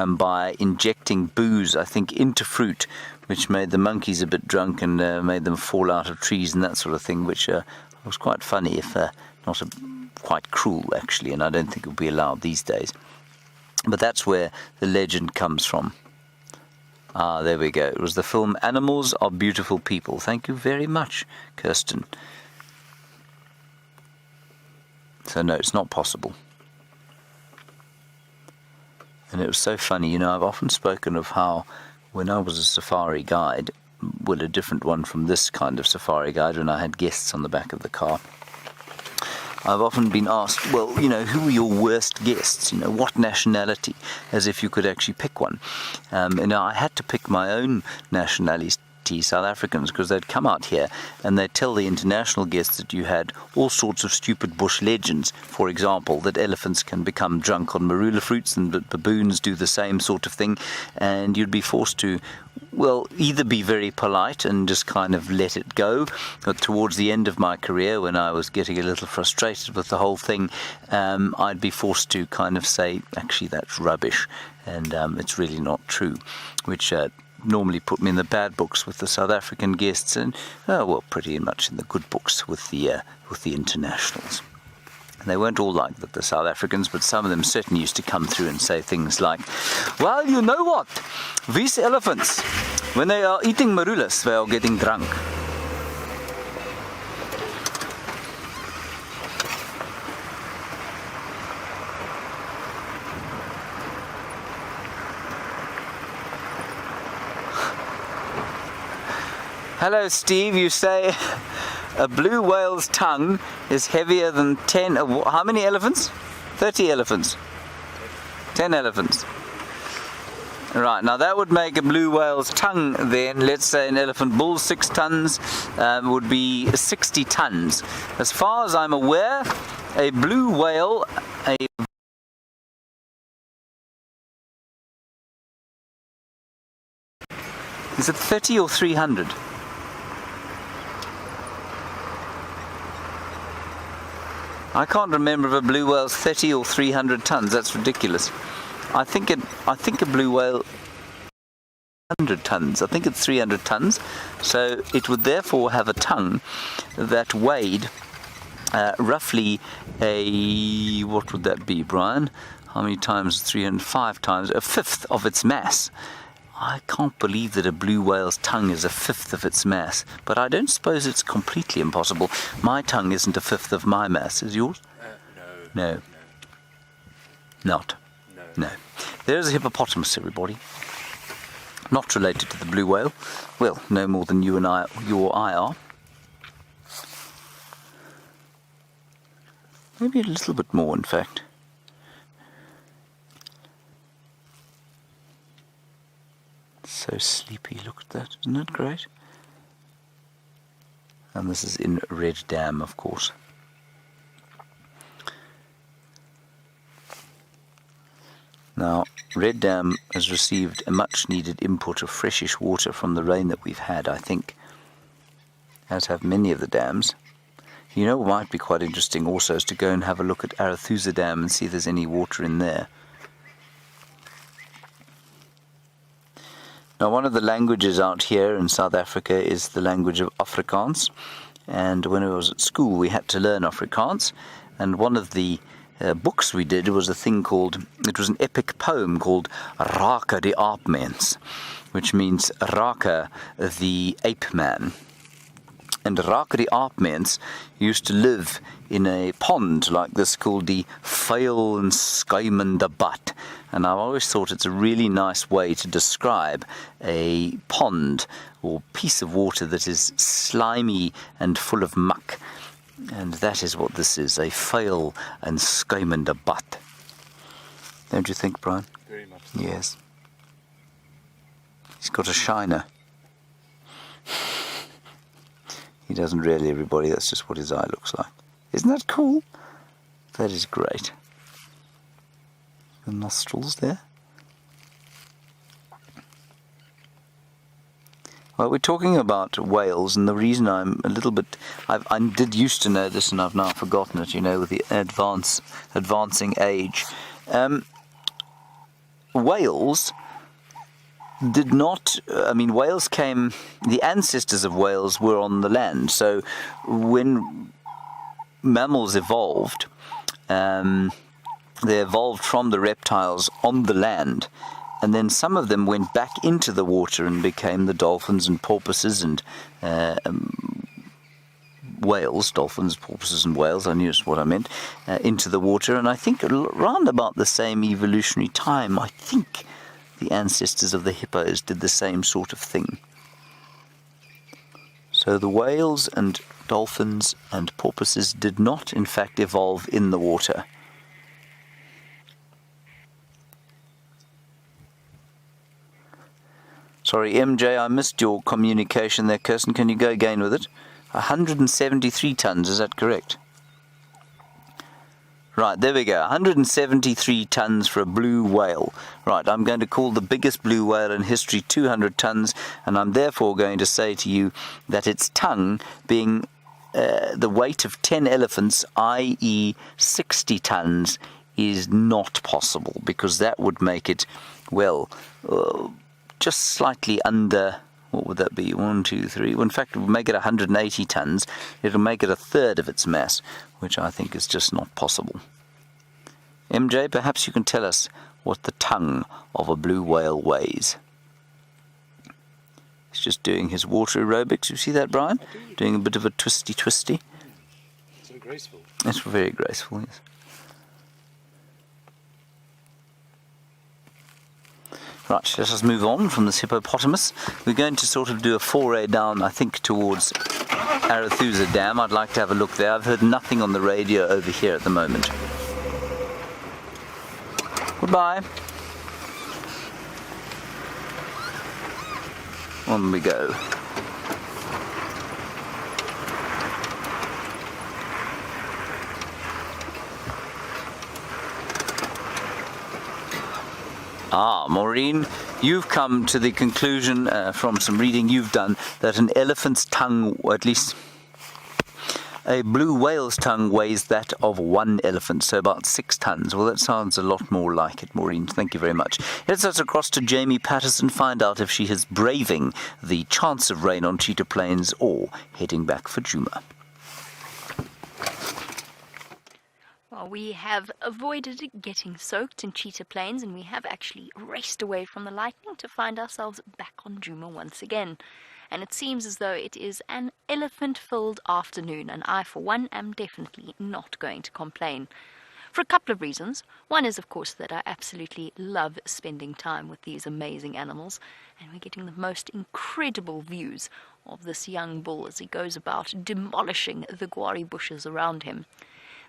by injecting booze, I think, into fruit, which made the monkeys a bit drunk and made them fall out of trees and that sort of thing, which was quite funny, if not quite cruel, actually, and I don't think it would be allowed these days. But that's where the legend comes from. Ah, there we go. It was the film Animals Are Beautiful People. Thank you very much, Kirsten. So no, it's not possible. And it was so funny, I've often spoken of how when I was a safari guide, well, a different one from this kind of safari guide, when I had guests on the back of the car, I've often been asked, well, who are your worst guests? What nationality? As if you could actually pick one. I had to pick my own nationality, South Africans, because they'd come out here and they'd tell the international guests that you had all sorts of stupid bush legends. For example, that elephants can become drunk on marula fruits and that baboons do the same sort of thing. And you'd be forced to, well, either be very polite and just kind of let it go. But towards the end of my career, when I was getting a little frustrated with the whole thing, I'd be forced to kind of say, actually, that's rubbish, and it's really not true, which normally put me in the bad books with the South African guests, and pretty much in the good books with the internationals. And they weren't all like the South Africans, but some of them certainly used to come through and say things like, "Well, you know what? These elephants, when they are eating marulas, they are getting drunk." Hello, Steve. You say a blue whale's tongue is heavier than 10... How many elephants? 30 elephants. 10 elephants. Right, now that would make a blue whale's tongue then, let's say an elephant bull, 6 tons, would be 60 tons. As far as I'm aware, a blue whale... Is it 30 or 300? I can't remember if a blue whale's 30 or 300 tons. That's ridiculous. I think a blue whale 100 tons. I think it's 300 tons. So it would therefore have a tongue that weighed roughly what would that be, Brian? How many times? 305 times, a fifth of its mass. I can't believe that a blue whale's tongue is a fifth of its mass, but I don't suppose it's completely impossible. My tongue isn't a fifth of my mass, is yours? No. Not? No. There's a hippopotamus, everybody. Not related to the blue whale. Well, no more than you or I are. Maybe a little bit more, in fact. So sleepy, look at that, isn't that great? And this is in Red Dam, of course. Now, Red Dam has received a much needed input of freshish water from the rain that we've had, I think, as have many of the dams. You know what might be quite interesting also is to go and have a look at Arathusa Dam and see if there's any water in there. Now, one of the languages out here in South Africa is the language of Afrikaans, and when I was at school we had to learn Afrikaans, and one of the books we did was it was an epic poem called Raka die Aapmens, which means Raka the ape man. And Raka die Aapmens used to live in a pond like this called the Vuil en Skuimende Bad. And I've always thought it's a really nice way to describe a pond or piece of water that is slimy and full of muck. And that is what this is, a Vuil en Skuimende Bad. Don't you think, Brian? Very much so. Yes. He's got a shiner. He doesn't really, everybody. That's just what his eye looks like. Isn't that cool? That is great. The nostrils there. Well, we're talking about whales, and the reason I'm a little bit... I did used to know this, and I've now forgotten it, with the advancing age. Whales did not... whales came... The ancestors of whales were on the land. So when mammals evolved, they evolved from the reptiles on the land. And then some of them went back into the water and became the dolphins and porpoises and whales. Dolphins, porpoises and whales, I knew that's what I meant, into the water. And I think around about the same evolutionary time, I think the ancestors of the hippos did the same sort of thing. So the whales and dolphins and porpoises did not, in fact, evolve in the water. Sorry, MJ, I missed your communication there, Kirsten. Can you go again with it? 173 tons, is that correct? Right, there we go. 173 tons for a blue whale. Right, I'm going to call the biggest blue whale in history 200 tons, and I'm therefore going to say to you that its tongue, being the weight of 10 elephants, i.e. 60 tons, is not possible, because that would make it, just slightly under, what would that be, 1, 2, 3, well, in fact, it would make it 180 tons. It'll make it a third of its mass, which I think is just not possible. MJ, perhaps you can tell us what the tongue of a blue whale weighs. He's just doing his water aerobics. You see that, Brian? Doing a bit of a twisty. So graceful. It's very graceful, yes. Right, let us move on from this hippopotamus. We're going to sort of do a foray down, I think, towards Arathusa Dam. I'd like to have a look there. I've heard nothing on the radio over here at the moment. Goodbye. On we go. Maureen, you've come to the conclusion from some reading you've done that an elephant's tongue, or at least a blue whale's tongue, weighs that of one elephant, so about 6 tons. Well, that sounds a lot more like it, Maureen. Thank you very much. Let's us across to Jamie Patterson, find out if she is braving the chance of rain on Cheetah Plains or heading back for Djuma. Well, we have avoided getting soaked in Cheetah Plains, and we have actually raced away from the lightning to find ourselves back on Djuma once again. And it seems as though it is an elephant-filled afternoon, and I, for one, am definitely not going to complain. For a couple of reasons. One is, of course, that I absolutely love spending time with these amazing animals, and we're getting the most incredible views of this young bull as he goes about demolishing the guari bushes around him.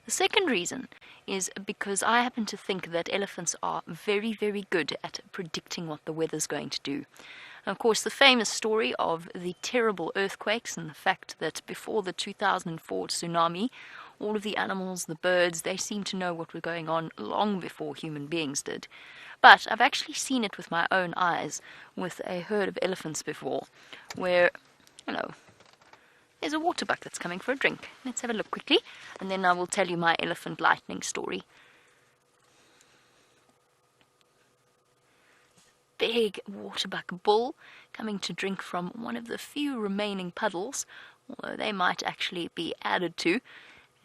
The second reason is because I happen to think that elephants are very, very good at predicting what the weather's going to do. And of course, the famous story of the terrible earthquakes and the fact that before the 2004 tsunami, all of the animals, the birds, they seemed to know what was going on long before human beings did. But I've actually seen it with my own eyes with a herd of elephants before, where, there's a water buck that's coming for a drink. Let's have a look quickly, and then I will tell you my elephant lightning story. Big waterbuck bull coming to drink from one of the few remaining puddles, although they might actually be added to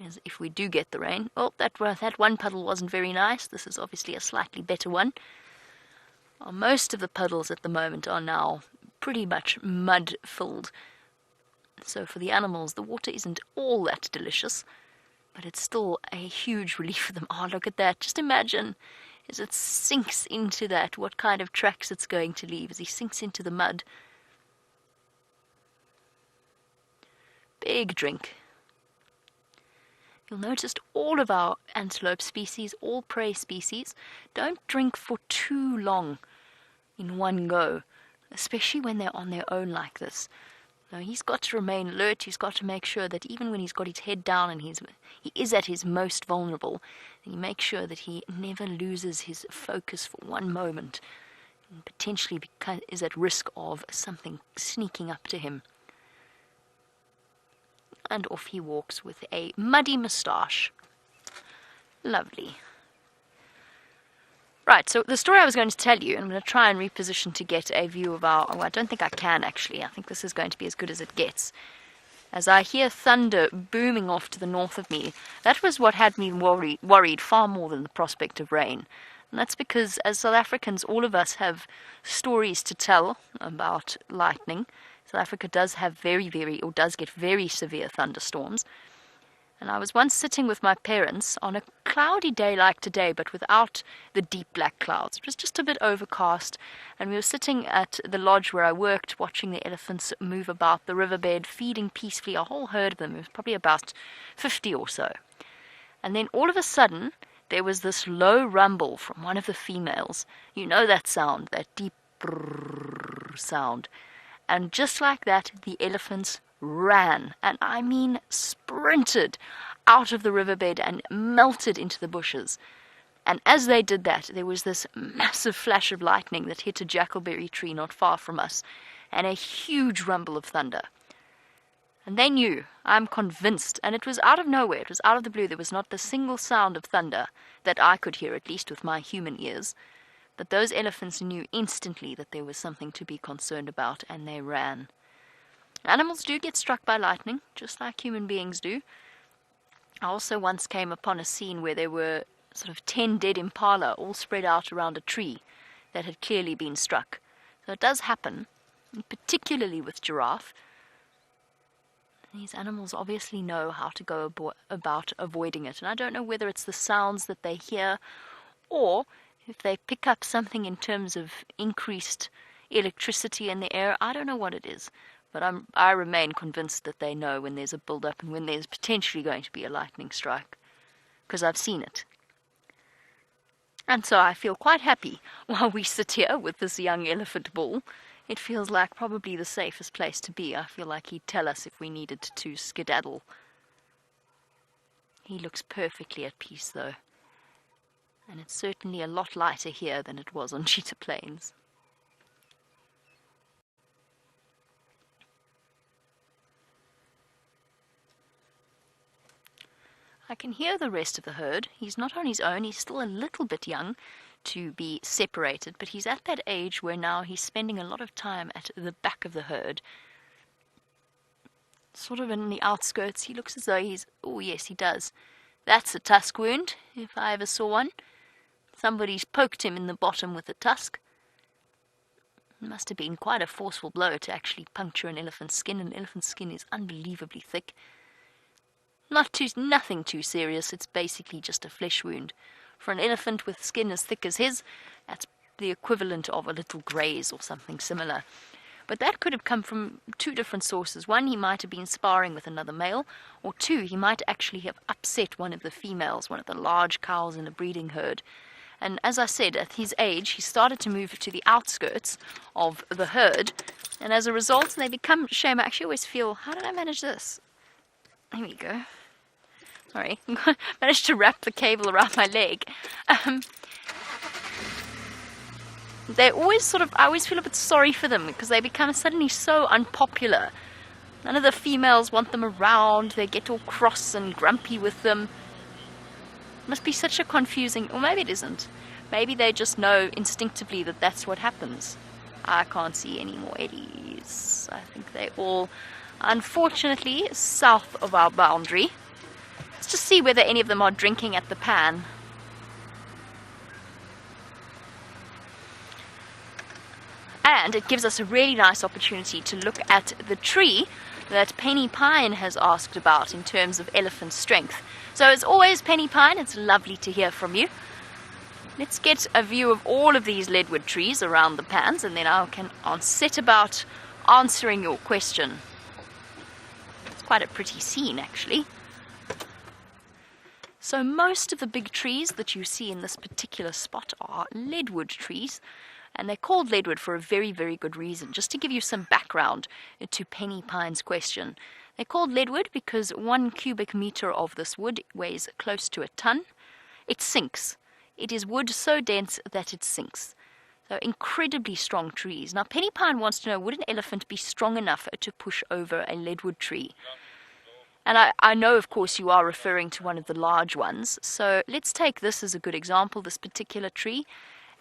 as if we do get the rain. Oh, that one puddle wasn't very nice. This is obviously a slightly better one. Well, most of the puddles at the moment are now pretty much mud-filled. So for the animals, the water isn't all that delicious, but it's still a huge relief for them. Oh, look at that. Just imagine as it sinks into that, what kind of tracks it's going to leave as he sinks into the mud. Big drink. You'll notice all of our antelope species, all prey species, don't drink for too long in one go, especially when they're on their own like this. Now, he's got to remain alert. He's got to make sure that even when he's got his head down and he is at his most vulnerable, he makes sure that he never loses his focus for one moment and potentially is at risk of something sneaking up to him. And off he walks with a muddy moustache. Lovely. Right, so the story I was going to tell you, I'm going to try and reposition to get a view of I don't think I can actually. I think this is going to be as good as it gets. As I hear thunder booming off to the north of me, that was what had me worried far more than the prospect of rain. And that's because as South Africans, all of us have stories to tell about lightning. South Africa does get very severe thunderstorms. And I was once sitting with my parents on a cloudy day like today, but without the deep black clouds. It was just a bit overcast, and we were sitting at the lodge where I worked, watching the elephants move about the riverbed, feeding peacefully, a whole herd of them. It was probably about 50 or so. And then all of a sudden, there was this low rumble from one of the females. You know that sound, that deep brrrr sound. And just like that, the elephants ran, and I mean sprinted out of the riverbed and melted into the bushes. And as they did that, there was this massive flash of lightning that hit a jackalberry tree not far from us, and a huge rumble of thunder. And they knew, I'm convinced, and it was out of nowhere, it was out of the blue. There was not the single sound of thunder that I could hear, at least with my human ears. But those elephants knew instantly that there was something to be concerned about, and they ran. Animals do get struck by lightning, just like human beings do. I also once came upon a scene where there were sort of 10 dead impala all spread out around a tree that had clearly been struck. So it does happen, particularly with giraffe. These animals obviously know how to go about avoiding it. And I don't know whether it's the sounds that they hear, or if they pick up something in terms of increased electricity in the air. I don't know what it is. But I remain convinced that they know when there's a build-up and when there's potentially going to be a lightning strike, because I've seen it. And so I feel quite happy while we sit here with this young elephant bull. It feels like probably the safest place to be. I feel like he'd tell us if we needed to skedaddle. He looks perfectly at peace, though. And it's certainly a lot lighter here than it was on Cheetah Plains. I can hear the rest of the herd. He's not on his own. He's still a little bit young to be separated, but he's at that age where now he's spending a lot of time at the back of the herd. Sort of in the outskirts. He looks as though he's... Oh, yes, he does. That's a tusk wound, if I ever saw one. Somebody's poked him in the bottom with a tusk. It must have been quite a forceful blow to puncture an elephant's skin. An elephant's skin is unbelievably thick. Nothing too serious. It's basically just a flesh wound. For an elephant with skin as thick as his, that's the equivalent of a little graze or something similar. But that could have come from two different sources. One, he might have been sparring with another male, or two, he might actually have upset one of the females, one of the large cows in a breeding herd. And as I said, at his age, he started to move to the outskirts of the herd, and as a result, they become... Shame, I actually always feel, how did I manage this? Here we go. Sorry, managed to wrap the cable around my leg. They always I always feel a bit sorry for them because they become suddenly so unpopular. None of the females want them around. They get all cross and grumpy with them. It must be such a confusing, or maybe it isn't. Maybe they just know instinctively that that's what happens. I can't see any more eddies. I think they're all, unfortunately, south of our boundary. Let's just see whether any of them are drinking at the pan. And it gives us a really nice opportunity to look at the tree that Penny Pine has asked about in terms of elephant strength. So as always, Penny Pine, it's lovely to hear from you. Let's get a view of all of these leadwood trees around the pans, and then I can set about answering your question. It's quite a pretty scene, actually. So most of the big trees that you see in this particular spot are leadwood trees, and they're called leadwood for a very, very good reason. Just to give you some background to Penny Pine's question. They're called leadwood because 1 cubic meter of this wood weighs close to a ton. It sinks. It is wood so dense that it sinks. So incredibly strong trees. Now Penny Pine wants to know, would an elephant be strong enough to push over a leadwood tree? And I know, of course, you are referring to one of the large ones. So let's take this as a good example, this particular tree.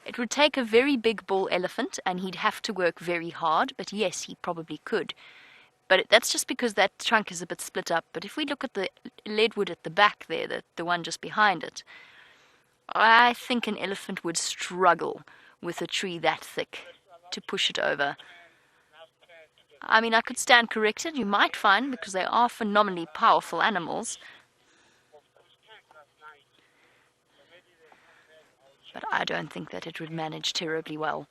It would take a very big bull elephant, and he'd have to work very hard, but yes, he probably could. But that's just because that trunk is a bit split up. But if we look at the leadwood at the back there, the one just behind it, I think an elephant would struggle with a tree that thick to push it over. I mean, I could stand corrected, you might find, because they are phenomenally powerful animals. But I don't think that it would manage terribly well.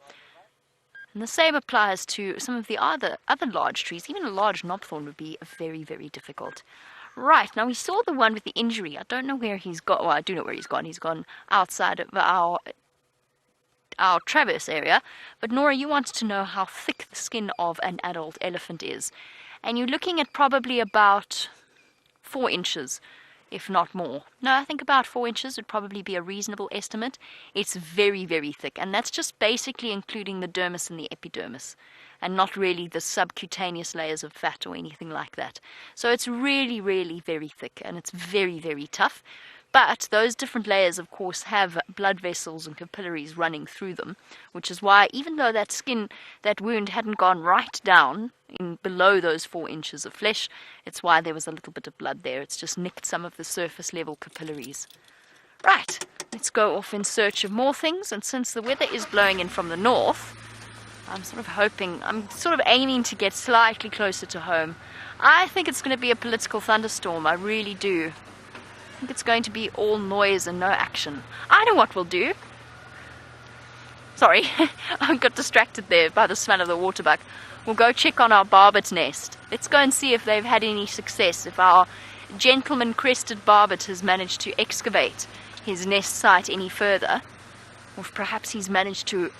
And the same applies to some of the other large trees. Even a large knobthorn would be very, very difficult. Right, now we saw the one with the injury. I don't know where he's gone. Well, I do know where he's gone. He's gone outside of our traverse area. But Nora, you wanted to know how thick the skin of an adult elephant is. And you're looking at probably about 4 inches, if not more. No, I think about 4 inches would probably be a reasonable estimate. It's very, very thick. And that's just basically including the dermis and the epidermis, and not really the subcutaneous layers of fat or anything like that. So it's really, really very thick, and it's very, very tough. But those different layers, of course, have blood vessels and capillaries running through them, which is why, even though that wound hadn't gone right down in below those 4 inches of flesh, it's why there was a little bit of blood there. It's just nicked some of the surface level capillaries. Right, let's go off in search of more things, and since the weather is blowing in from the north, I'm sort of aiming to get slightly closer to home. I think it's going to be a political thunderstorm, I really do. I think it's going to be all noise and no action. I know what we'll do. Sorry, I got distracted there by the smell of the waterbuck. We'll go check on our barbet nest. Let's go and see if they've had any success, if our gentleman crested barbet has managed to excavate his nest site any further, or if perhaps he's managed to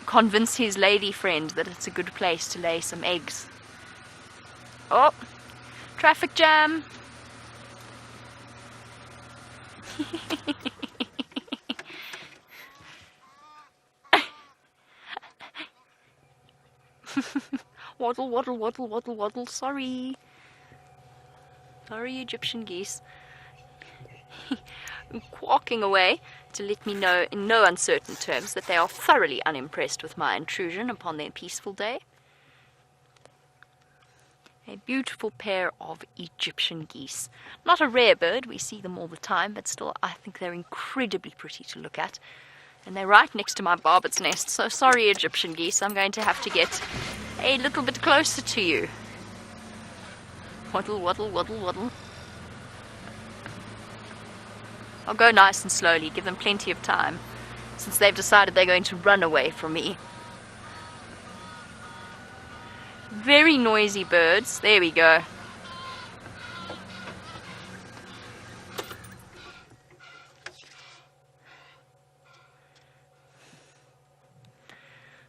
convince his lady friend that it's a good place to lay some eggs. Oh, traffic jam. Waddle, waddle, waddle, waddle, waddle. Sorry, Egyptian geese. Quacking away to let me know in no uncertain terms that they are thoroughly unimpressed with my intrusion upon their peaceful day. A beautiful pair of Egyptian geese. Not a rare bird, we see them all the time, but still I think they're incredibly pretty to look at. And they're right next to my barbet's nest, so sorry Egyptian geese, I'm going to have to get a little bit closer to you. Waddle, waddle, waddle, waddle. I'll go nice and slowly, give them plenty of time, since they've decided they're going to run away from me. Very noisy birds. There we go.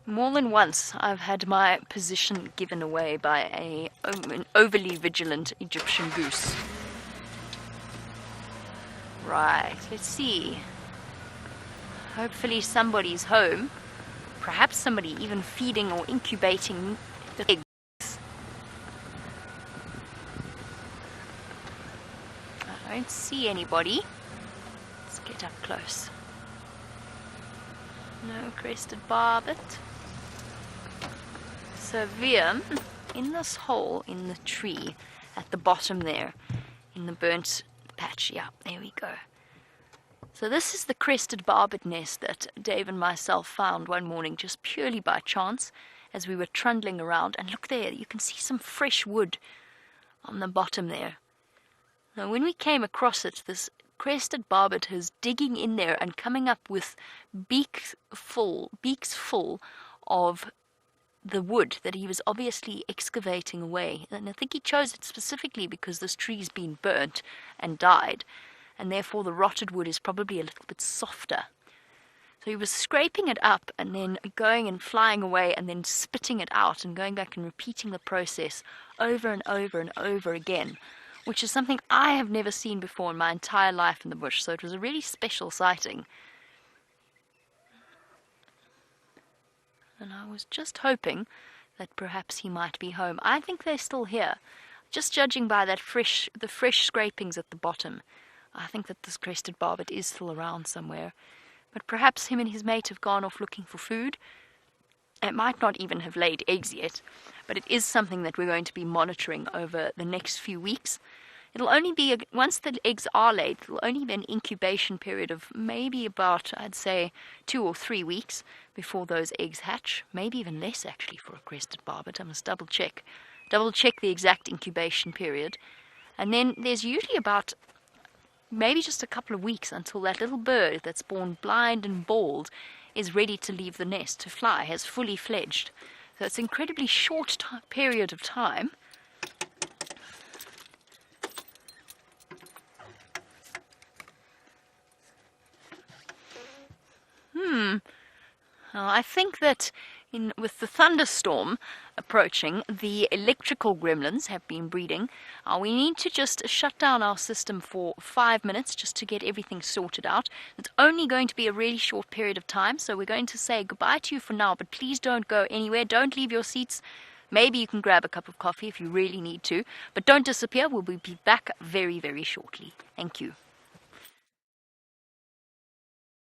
More than once I've had my position given away by an overly vigilant Egyptian goose. Right, let's see. Hopefully somebody's home. Perhaps somebody even feeding or incubating the eggs. I don't see anybody. Let's get up close. No crested barbet. So Viam, in this hole in the tree at the bottom there, in the burnt patch, yeah, there we go. So this is the crested barbet nest that Dave and myself found one morning just purely by chance as we were trundling around. And look there, you can see some fresh wood on the bottom there. Now when we came across it, this crested barbet is digging in there and coming up with beaks full of the wood that he was obviously excavating away. And I think he chose it specifically because this tree's been burnt and died, and therefore the rotted wood is probably a little bit softer. So he was scraping it up and then going and flying away and then spitting it out and going back and repeating the process over and over and over again, which is something I have never seen before in my entire life in the bush. So it was a really special sighting. And I was just hoping that perhaps he might be home. I think they're still here. Just judging by the fresh scrapings at the bottom, I think that this crested barbet is still around somewhere. But perhaps him and his mate have gone off looking for food. It might not even have laid eggs yet, but it is something that we're going to be monitoring over the next few weeks. It'll only be, once the eggs are laid, it'll only be an incubation period of maybe about, I'd say, 2 or 3 weeks before those eggs hatch. Maybe even less, actually, for a crested barbet. I must double check the exact incubation period. And then there's usually about maybe just a couple of weeks until that little bird that's born blind and bald is ready to leave the nest, to fly, has fully fledged. So it's an incredibly short period of time. I think that with the thunderstorm approaching, the electrical gremlins have been breeding. We need to just shut down our system for 5 minutes just to get everything sorted out. It's only going to be a really short period of time, so we're going to say goodbye to you for now, but please don't go anywhere. Don't leave your seats. Maybe you can grab a cup of coffee if you really need to, but don't disappear. We'll be back very, very shortly. Thank you.